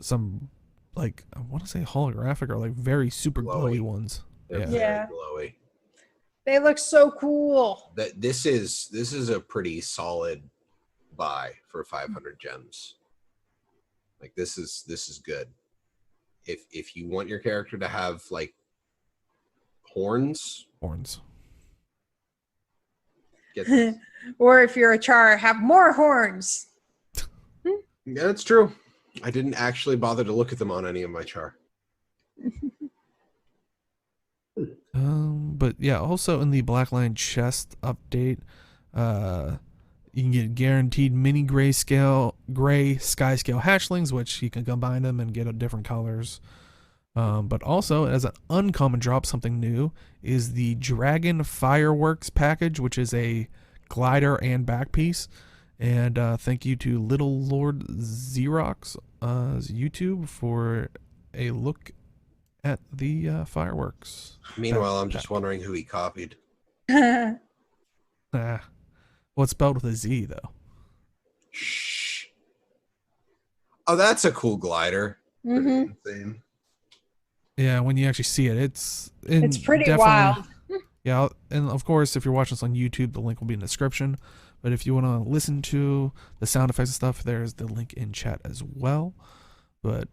some, like, I want to say holographic or like very super glowy ones. they're Yeah. very Yeah. glowy. They look so cool. That this is a pretty solid buy for 500 gems. Like, this is good. If you want your character to have like horns, Horns. Get this. Or if you're a char, have more horns. Yeah, that's true. I didn't actually bother to look at them on any of my char. But yeah, also in the Blackline chest update, you can get guaranteed mini gray sky scale hatchlings, which you can combine them and get different colors. But also, as an uncommon drop, something new is the Dragon Fireworks package, which is a glider and back piece. And thank you to Little Lord Xerox YouTube for a look at the fireworks. Meanwhile, I'm just wondering who he copied. Well, it's spelled with a Z, though. Shh. Oh, that's a cool glider. Mm-hmm. Insane. Yeah, when you actually see it, it's pretty definitely wild. Yeah, and of course, if you're watching this on YouTube, the link will be in the description. But if you want to listen to the sound effects and stuff, there's the link in chat as well. But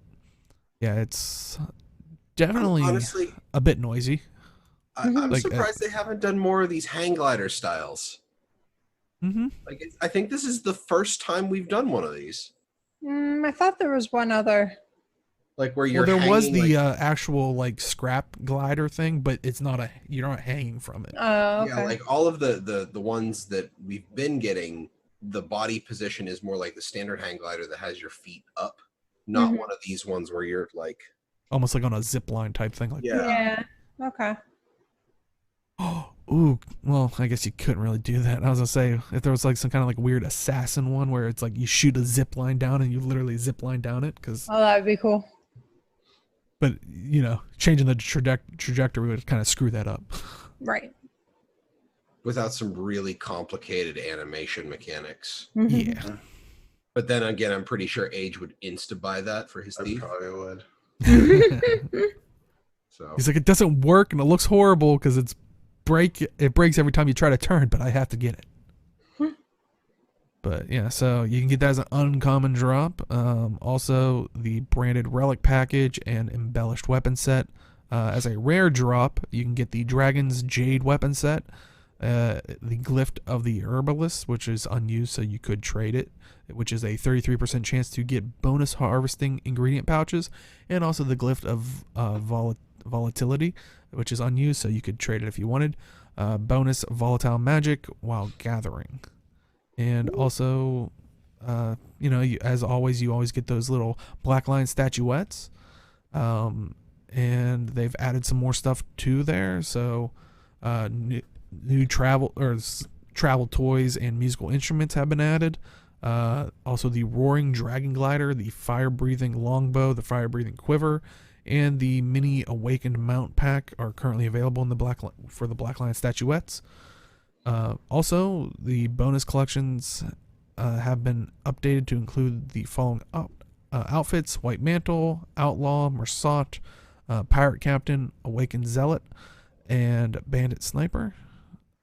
yeah, it's definitely Honestly, a bit noisy. I'm Like, surprised they haven't done more of these hang glider styles. Mm-hmm. Like, I think this is the first time we've done one of these. I thought there was one other. Like where you're Well, there was hanging, the like, actual like scrap glider thing, but it's not you're not hanging from it. Oh, okay. yeah, like all of the ones that we've been getting, the body position is more like the standard hang glider that has your feet up, not Mhm. one of these ones where you're like, Almost like on a zip line type thing. Like, yeah. Okay. oh, ooh, well, I guess you couldn't really do that. I was gonna say if there was like some kind of like weird assassin one where it's like you shoot a zip line down and you literally zip line down it, because. Oh, that would be cool. But changing the trajectory would kind of screw that up. Right. Without some really complicated animation mechanics. Mhm. Yeah. But then again, I'm pretty sure Age would insta buy that for his I thief. probably would. So He's like, it doesn't work and it looks horrible because it breaks every time you try to turn, but I have to get it. But yeah, so you can get that as an uncommon drop. Also, the branded relic package and embellished weapon set. As a rare drop, you can get the Dragon's Jade weapon set, the Glyph of the Herbalist, which is unused, so you could trade it, which is a 33% chance to get bonus harvesting ingredient pouches, and also the Glyph of Volatility, which is unused, so you could trade it if you wanted. Bonus volatile magic while gathering. And also, as always, you always get those little Blackline statuettes. And they've added some more stuff to there. So, new travel toys and musical instruments have been added. Also, the Roaring Dragon Glider, the Fire-Breathing Longbow, the Fire-Breathing Quiver, and the Mini Awakened Mount Pack are currently available in for the Blackline statuettes. Also, the bonus collections have been updated to include the following outfits: White Mantle, Outlaw, Mersat, Pirate Captain, Awakened Zealot, and Bandit Sniper.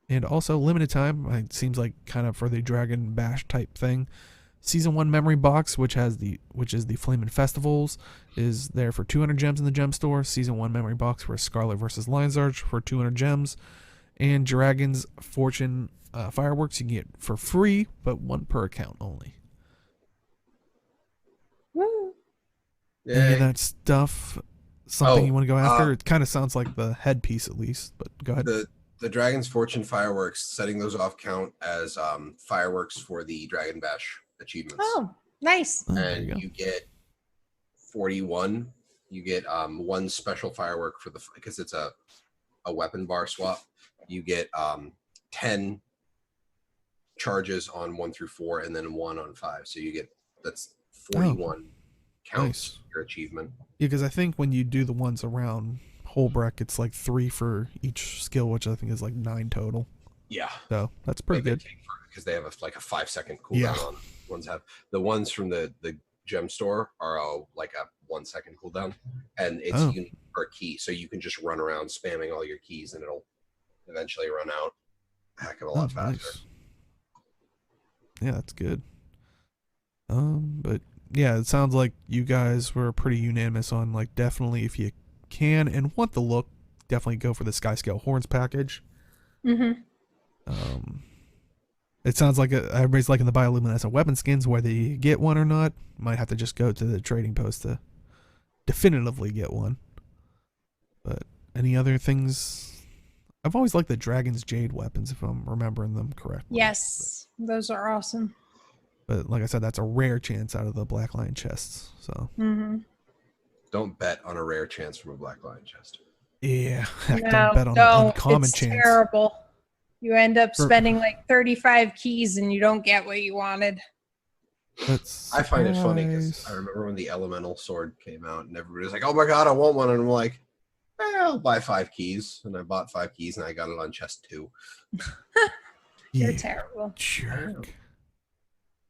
And also, limited time, it seems like kind of for the Dragon Bash type thing. Season 1 memory box, which is the Flamin' Festivals, is there for 200 gems in the gem store. Season 1 memory box for Scarlet vs. Lion's Arch for 200 gems. And Dragon's Fortune fireworks you can get for free, but one per account only. Woo. Any of that stuff, something you want to go after? It kind of sounds like the headpiece at least, but go ahead. The Dragon's Fortune fireworks, setting those off count as fireworks for the Dragon Bash achievements. Oh, nice. Oh, there And you you get 41. You get one special firework for because it's a weapon bar swap. You get 10 charges on 1 through 4 and then 1 on 5. So that's 41 counts nice. your achievement. Yeah, because I think when you do the ones around Holbrook, it's like 3 for each skill, which I think is like 9 total. Yeah. So that's pretty good. Because they have a 5-second cooldown Yeah. on ones have the ones from the gem store are like a 1-second cooldown, and it's unique per key, so you can just run around spamming all your keys and it'll eventually run out a heck of a lot faster. Nice. Yeah, that's good. But yeah, it sounds like you guys were pretty unanimous on like definitely if you can and want the look, definitely go for the Sky Scale Horns package. Mm-hmm. It sounds like everybody's liking the bioluminescent weapon skins. Whether you get one or not, might have to just go to the trading post to definitively get one. But any other things? I've always liked the Dragon's Jade weapons, if I'm remembering them correctly. Yes, those are awesome. But like I said, that's a rare chance out of the Black Lion chests. So Don't bet on a rare chance from a Black Lion chest. yeah, No, don't bet on an uncommon it's chance. terrible. You end up spending like 35 keys and you don't get what you wanted. I find it funny because I remember when the Elemental Sword came out and everybody was like, "Oh my god, I want one!" And I'm like, "I'll buy 5 keys." And I bought 5 keys and I got it on chest 2. You're terrible. Jerk.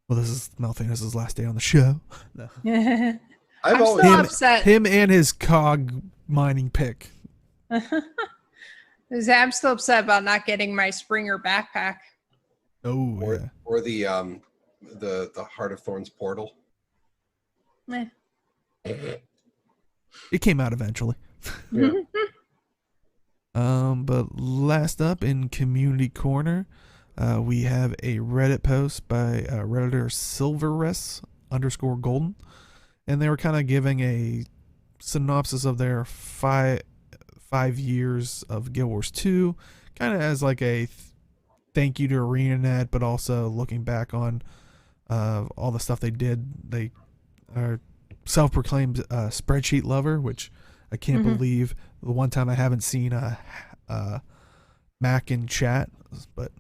Well, this is Malthanos' last day on the show. No. I'm I'm always still upset. Him and his cog mining pick. I'm still upset about not getting my Springer backpack. Oh yeah. or the Heart of Thorns portal. Eh. It came out eventually. Yeah. But last up in Community Corner, we have a Reddit post by Redditor Silveres_Golden, and they were kind of giving a synopsis of their five years of Guild Wars 2, kind of as like a thank you to ArenaNet, but also looking back on all the stuff they did. They are self-proclaimed spreadsheet lover, which I can't believe the one time I haven't seen a Mac in chat, but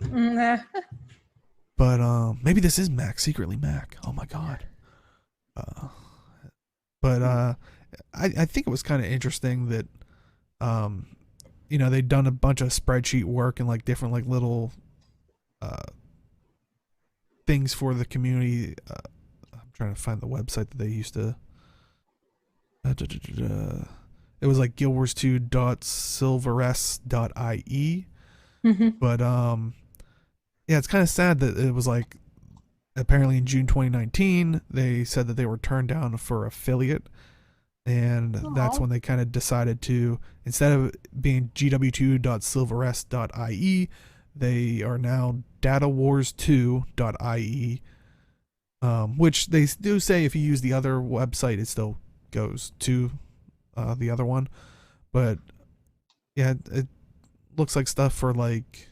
maybe this is Mac, secretly Mac. Oh my god. I think it was kind of interesting that they'd done a bunch of spreadsheet work and like different like little things for the community. I'm trying to find the website that they used to it was like guildwars2.silveres.ie. But yeah, it's kind of sad that it was like apparently in June 2019 they said that they were turned down for affiliate, and that's when they kind of decided to, instead of being GW2.silveres.ie, they are now datawars2.ie, which they do say if you use the other website it still goes to the other one. But yeah, it looks like stuff for like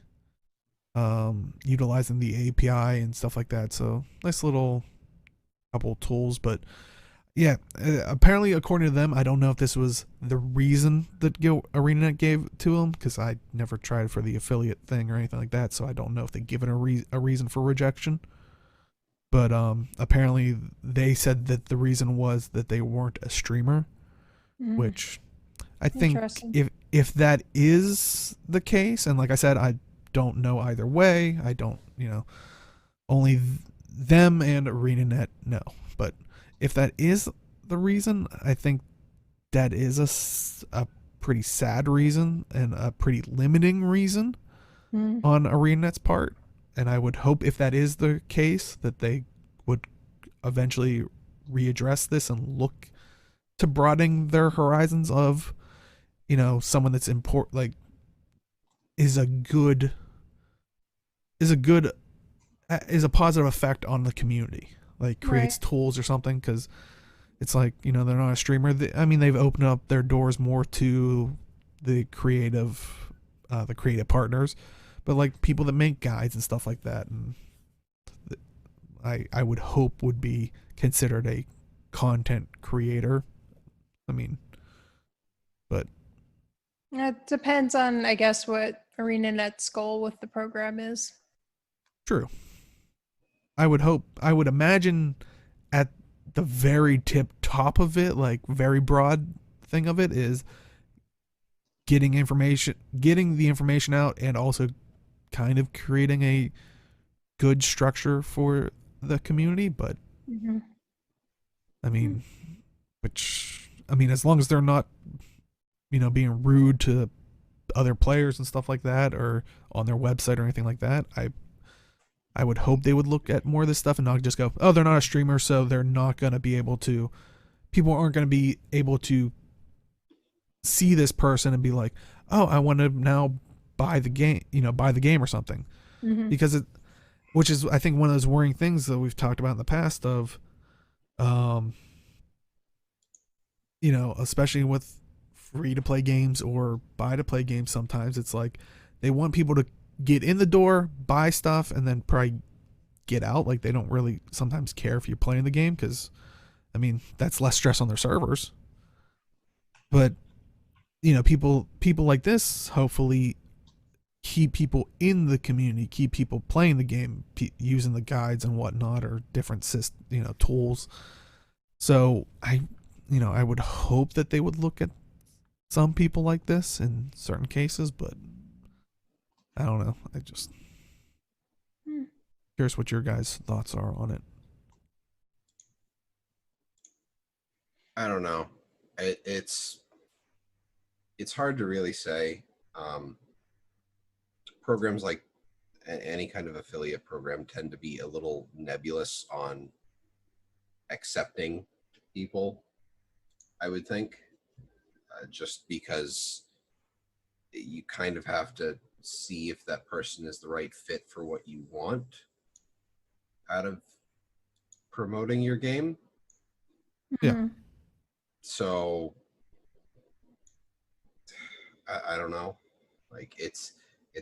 utilizing the API and stuff like that, so nice little couple tools. But yeah, apparently according to them, I don't know if this was the reason that ArenaNet gave to them, because I never tried for the affiliate thing or anything like that, so I don't know if they give it a reason for rejection. But apparently they said that the reason was that they weren't a streamer, which I think if that is the case, and like I said, I don't know either way. I don't, only them and ArenaNet know. But if that is the reason, I think that is a pretty sad reason and a pretty limiting reason on ArenaNet's part. And I would hope if that is the case that they would eventually readdress this and look to broadening their horizons of, someone that's is a positive effect on the community, like creates tools or something. Because it's like, they're not a streamer. They've opened up their doors more to the creative partners, but like people that make guides and stuff like that, and I would hope would be considered a content creator. But it depends on, I guess, what ArenaNet's goal with the program is. True. I would imagine at the very top of it, like very broad thing of it, is getting the information out, and also kind of creating a good structure for the community. But as long as they're not, being rude to other players and stuff like that, or on their website or anything like that, I would hope they would look at more of this stuff and not just go, oh, they're not a streamer, so they're not going to be able to, people aren't going to be able to see this person and be like, oh, I want to now buy the game or something. Because which is I think one of those worrying things that we've talked about in the past of, um, especially with free to play games or buy to play games. Sometimes it's like they want people to get in the door, buy stuff, and then probably get out. Like they don't really sometimes care if you're playing the game because, I mean, that's less stress on their servers. But people like this hopefully keep people in the community, keep people playing the game, using the guides and whatnot or different tools. So I would hope that they would look at some people like this in certain cases, but I don't know. I just curious what your guys' thoughts are on it. I don't know. It's hard to really say. Programs like any kind of affiliate program tend to be a little nebulous on accepting people, I would think, just because you kind of have to see if that person is the right fit for what you want out of promoting your game. Yeah. So I don't know. Like it's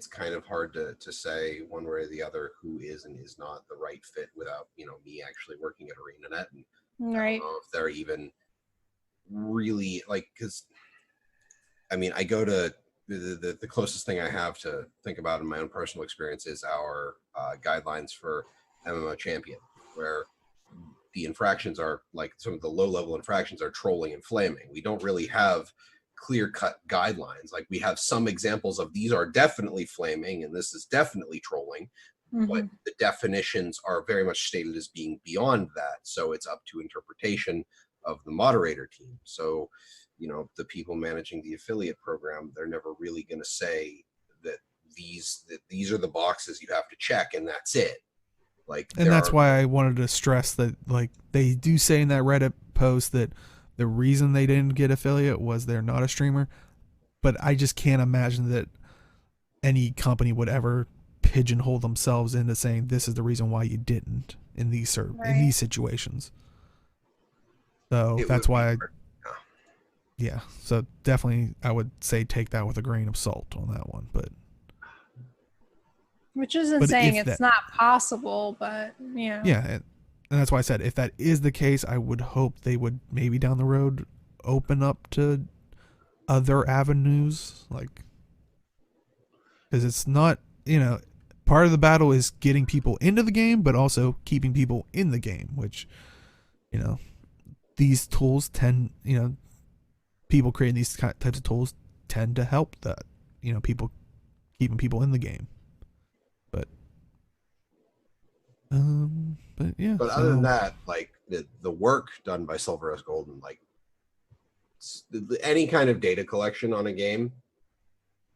kind of hard to say one way or the other who is and is not the right fit without me actually working at ArenaNet, and Right. I don't know if they're even really like, because I mean I go to the closest thing I have to think about in my own personal experience is our guidelines for MMO Champion, where the infractions are like some of the low-level infractions are trolling and flaming. We don't really have clear-cut guidelines. Like we have some examples of these are definitely flaming and this is definitely trolling, but the definitions are very much stated as being beyond that. So it's up to interpretation of the moderator team. So, the people managing the affiliate program, they're never really going to say that these are the boxes you have to check and that's it. Like, and that's why I wanted to stress that, like, they do say in that Reddit post that the reason they didn't get affiliate was they're not a streamer, but I just can't imagine that any company would ever pigeonhole themselves into saying this is the reason why you didn't in these in these situations. So that's why yeah, so definitely I would say take that with a grain of salt on that one, but which isn't saying it's not possible, but yeah, and that's why I said if that is the case, I would hope they would maybe down the road open up to other avenues, like, because it's not, part of the battle is getting people into the game, but also keeping people in the game, which, these tools tend, people creating these types of tools tend to help that, people keeping people in the game. But yeah. But other than that, like the work done by Silver Rose Golden, like any kind of data collection on a game,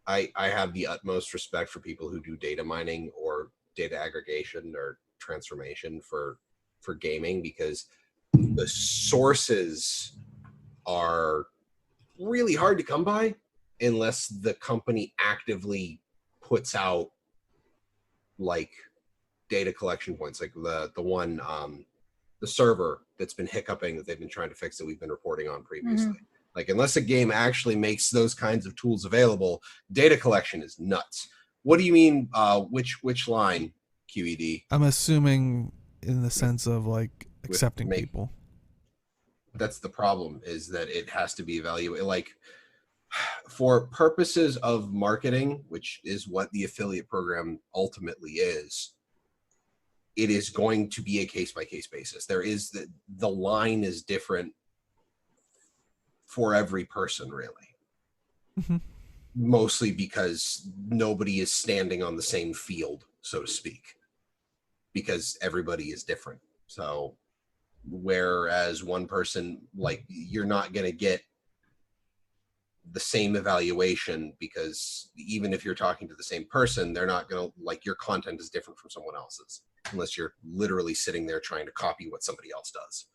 I have the utmost respect for people who do data mining or data aggregation or transformation for gaming, because the sources are really hard to come by unless the company actively puts out like data collection points, like the one the server that's been hiccuping that they've been trying to fix that we've been reporting on previously. Like, unless a game actually makes those kinds of tools available, data collection is nuts. What do you mean? Which line, QED? I'm assuming in the sense of like accepting people. That's the problem, is that it has to be evaluated. Like, for purposes of marketing, which is what the affiliate program ultimately is, it is going to be a case-by-case basis. There is the line is different for every person, really. Mostly because nobody is standing on the same field, so to speak, because everybody is different. So whereas one person, like, you're not going to get the same evaluation, because even if you're talking to the same person, they're not going to, like, your content is different from someone else's, unless you're literally sitting there trying to copy what somebody else does.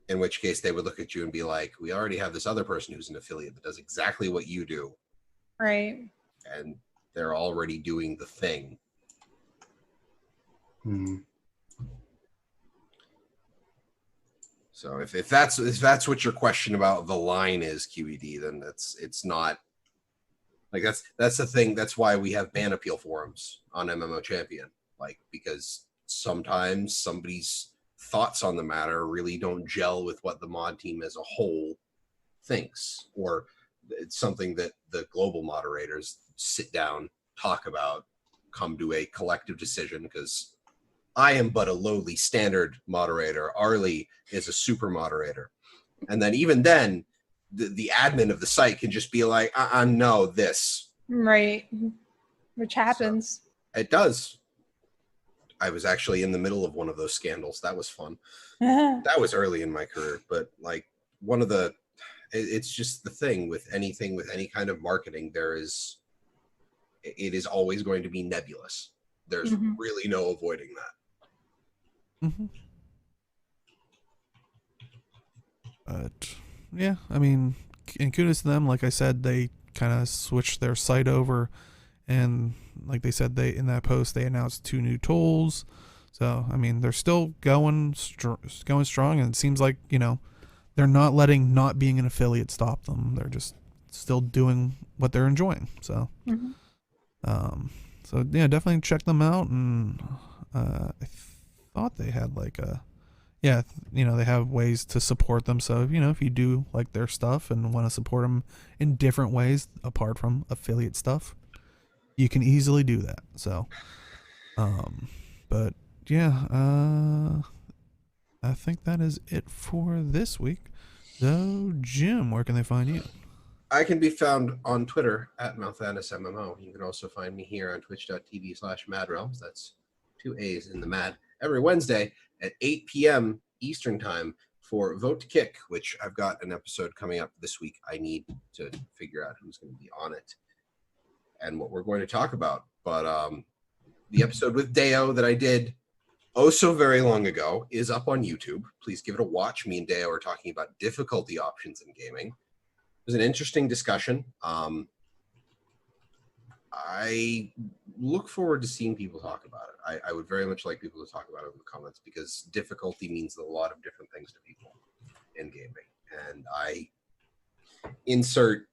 In which case they would look at you and be like, we already have this other person who's an affiliate that does exactly what you do. Right. And they're already doing the thing. Hmm. So if that's what your question about the line is, QED, then it's not like that's the thing. That's why we have ban appeal forums on MMO Champion, like, because sometimes somebody's thoughts on the matter really don't gel with what the mod team as a whole thinks, or it's something that the global moderators sit down, talk about, come to a collective decision, because I am but a lowly standard moderator. Arlie is a super moderator. And then even then, the admin of the site can just be like, no, this. Right. Which happens. So, it does. I was actually in the middle of one of those scandals. That was fun. Uh-huh. That was early in my career. But like it's just the thing with anything, with any kind of marketing, it is always going to be nebulous. There's really no avoiding that. Mm-hmm. But yeah, I mean, and kudos to them. Like I said, they kind of switched their site over, and like they said, in that post they announced 2 new tools. So I mean, they're still going strong, and it seems like, you know, they're not letting not being an affiliate stop them. They're just still doing what they're enjoying. So, so yeah, definitely check them out. And I thought they had like you know, they have ways to support them. So, you know, if you do like their stuff and want to support them in different ways apart from affiliate stuff, you can easily do that. So, but yeah, I think that is it for this week. So, Jim, where can they find you? I can be found on Twitter at MouthAnisMMO. You can also find me here on twitch.tv/MAADrealms. That's 2 A's in the MAAD. Every Wednesday at 8 p.m. Eastern Time for Vote to Kick, which I've got an episode coming up this week. I need to figure out who's going to be on it and what we're going to talk about. But the episode with Deo that I did so very long ago is up on YouTube. Please give it a watch. Me and Deo are talking about difficulty options in gaming. It was an interesting discussion. I look forward to seeing people talk about it. I would very much like people to talk about it in the comments, because difficulty means a lot of different things to people in gaming. And I insert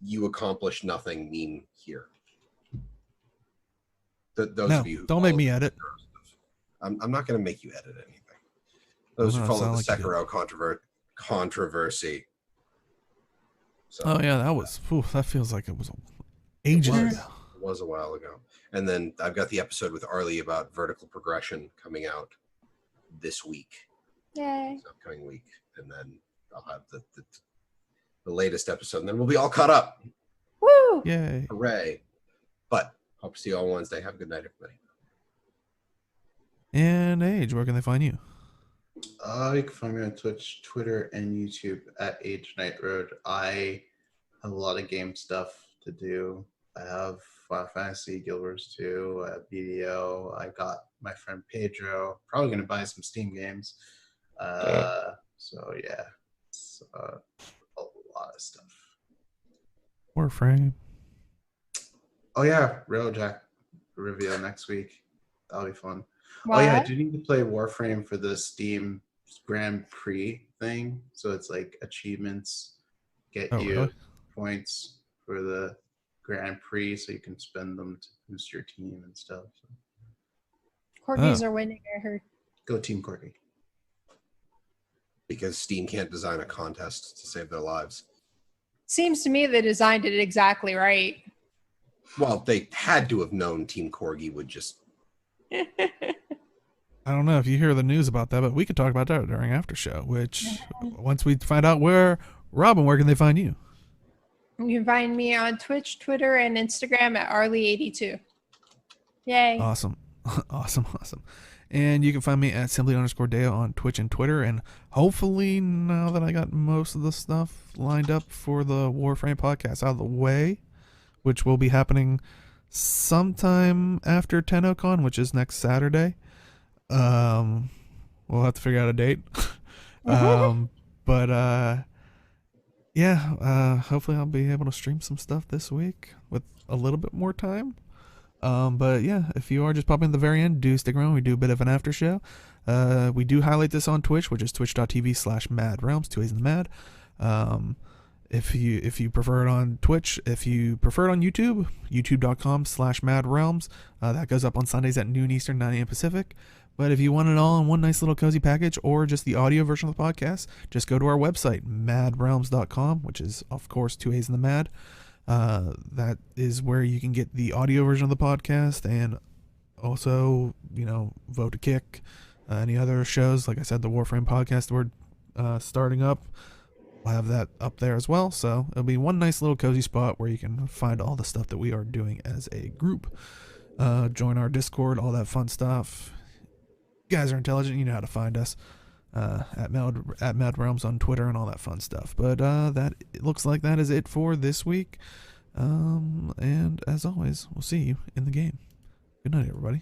"you accomplished nothing" meme here. Those of you who don't make me edit. I'm not going to make you edit anything. Those who follow the like Sekiro controversy. So, oh yeah, that feels like it was ages ago. It was a while ago. And then I've got the episode with Arlie about vertical progression coming out this week. Yay. This upcoming week. And then I'll have the latest episode, and then we'll be all caught up. Woo! Yay. Hooray. But hope to see you all Wednesday. Have a good night, everybody. And Age, where can they find you? You can find me on Twitch, Twitter, and YouTube at Age Night Road. I have a lot of game stuff to do. I have Final Fantasy, Guild Wars 2, I have BDO. I got my friend Pedro. Probably going to buy some Steam games. So yeah, it's a lot of stuff. Warframe. Oh yeah, Railjack reveal next week. That'll be fun. What? Oh yeah, I do need to play Warframe for the Steam Grand Prix thing. So it's like achievements get really? Points for the Grand Prix, so you can spend them to boost your team and stuff. So. Corgis are winning, I heard. Go Team Corgi. Because Steam can't design a contest to save their lives. Seems to me they designed it exactly right. Well, they had to have known Team Corgi would just... I don't know if you hear the news about that, but we could talk about that during after show, which once we find out Robin, where can they find you? You can find me on Twitch, Twitter, and Instagram at Arlie82. Yay. Awesome. Awesome. And you can find me at simply_Deo on Twitch and Twitter. And hopefully, now that I got most of the stuff lined up for the Warframe podcast out of the way, which will be happening sometime after TennoCon, which is next Saturday. We'll have to figure out a date. But yeah, hopefully I'll be able to stream some stuff this week with a little bit more time. But yeah, if you are just popping at the very end, do stick around. We do a bit of an after show. We do highlight this on Twitch, which is twitch.tv/MAAD, 2 A's in the MAAD. If you prefer it on Twitch, if you prefer it on YouTube, youtube.com/MAAD, that goes up on Sundays at noon Eastern, 9 a.m. Pacific. But if you want it all in one nice little cozy package, or just the audio version of the podcast, just go to our website, maadrealms.com, which is, of course, 2 A's in the MAAD. That is where you can get the audio version of the podcast, and also, Vote to Kick, any other shows. Like I said, the Warframe podcast we're starting up. I'll have that up there as well. So it'll be one nice little cozy spot where you can find all the stuff that we are doing as a group. Join our Discord, all that fun stuff. You guys are intelligent. You know how to find us. At Mad Realms on Twitter and all that fun stuff. But it looks like that is it for this week. And as always, we'll see you in the game. Good night, everybody.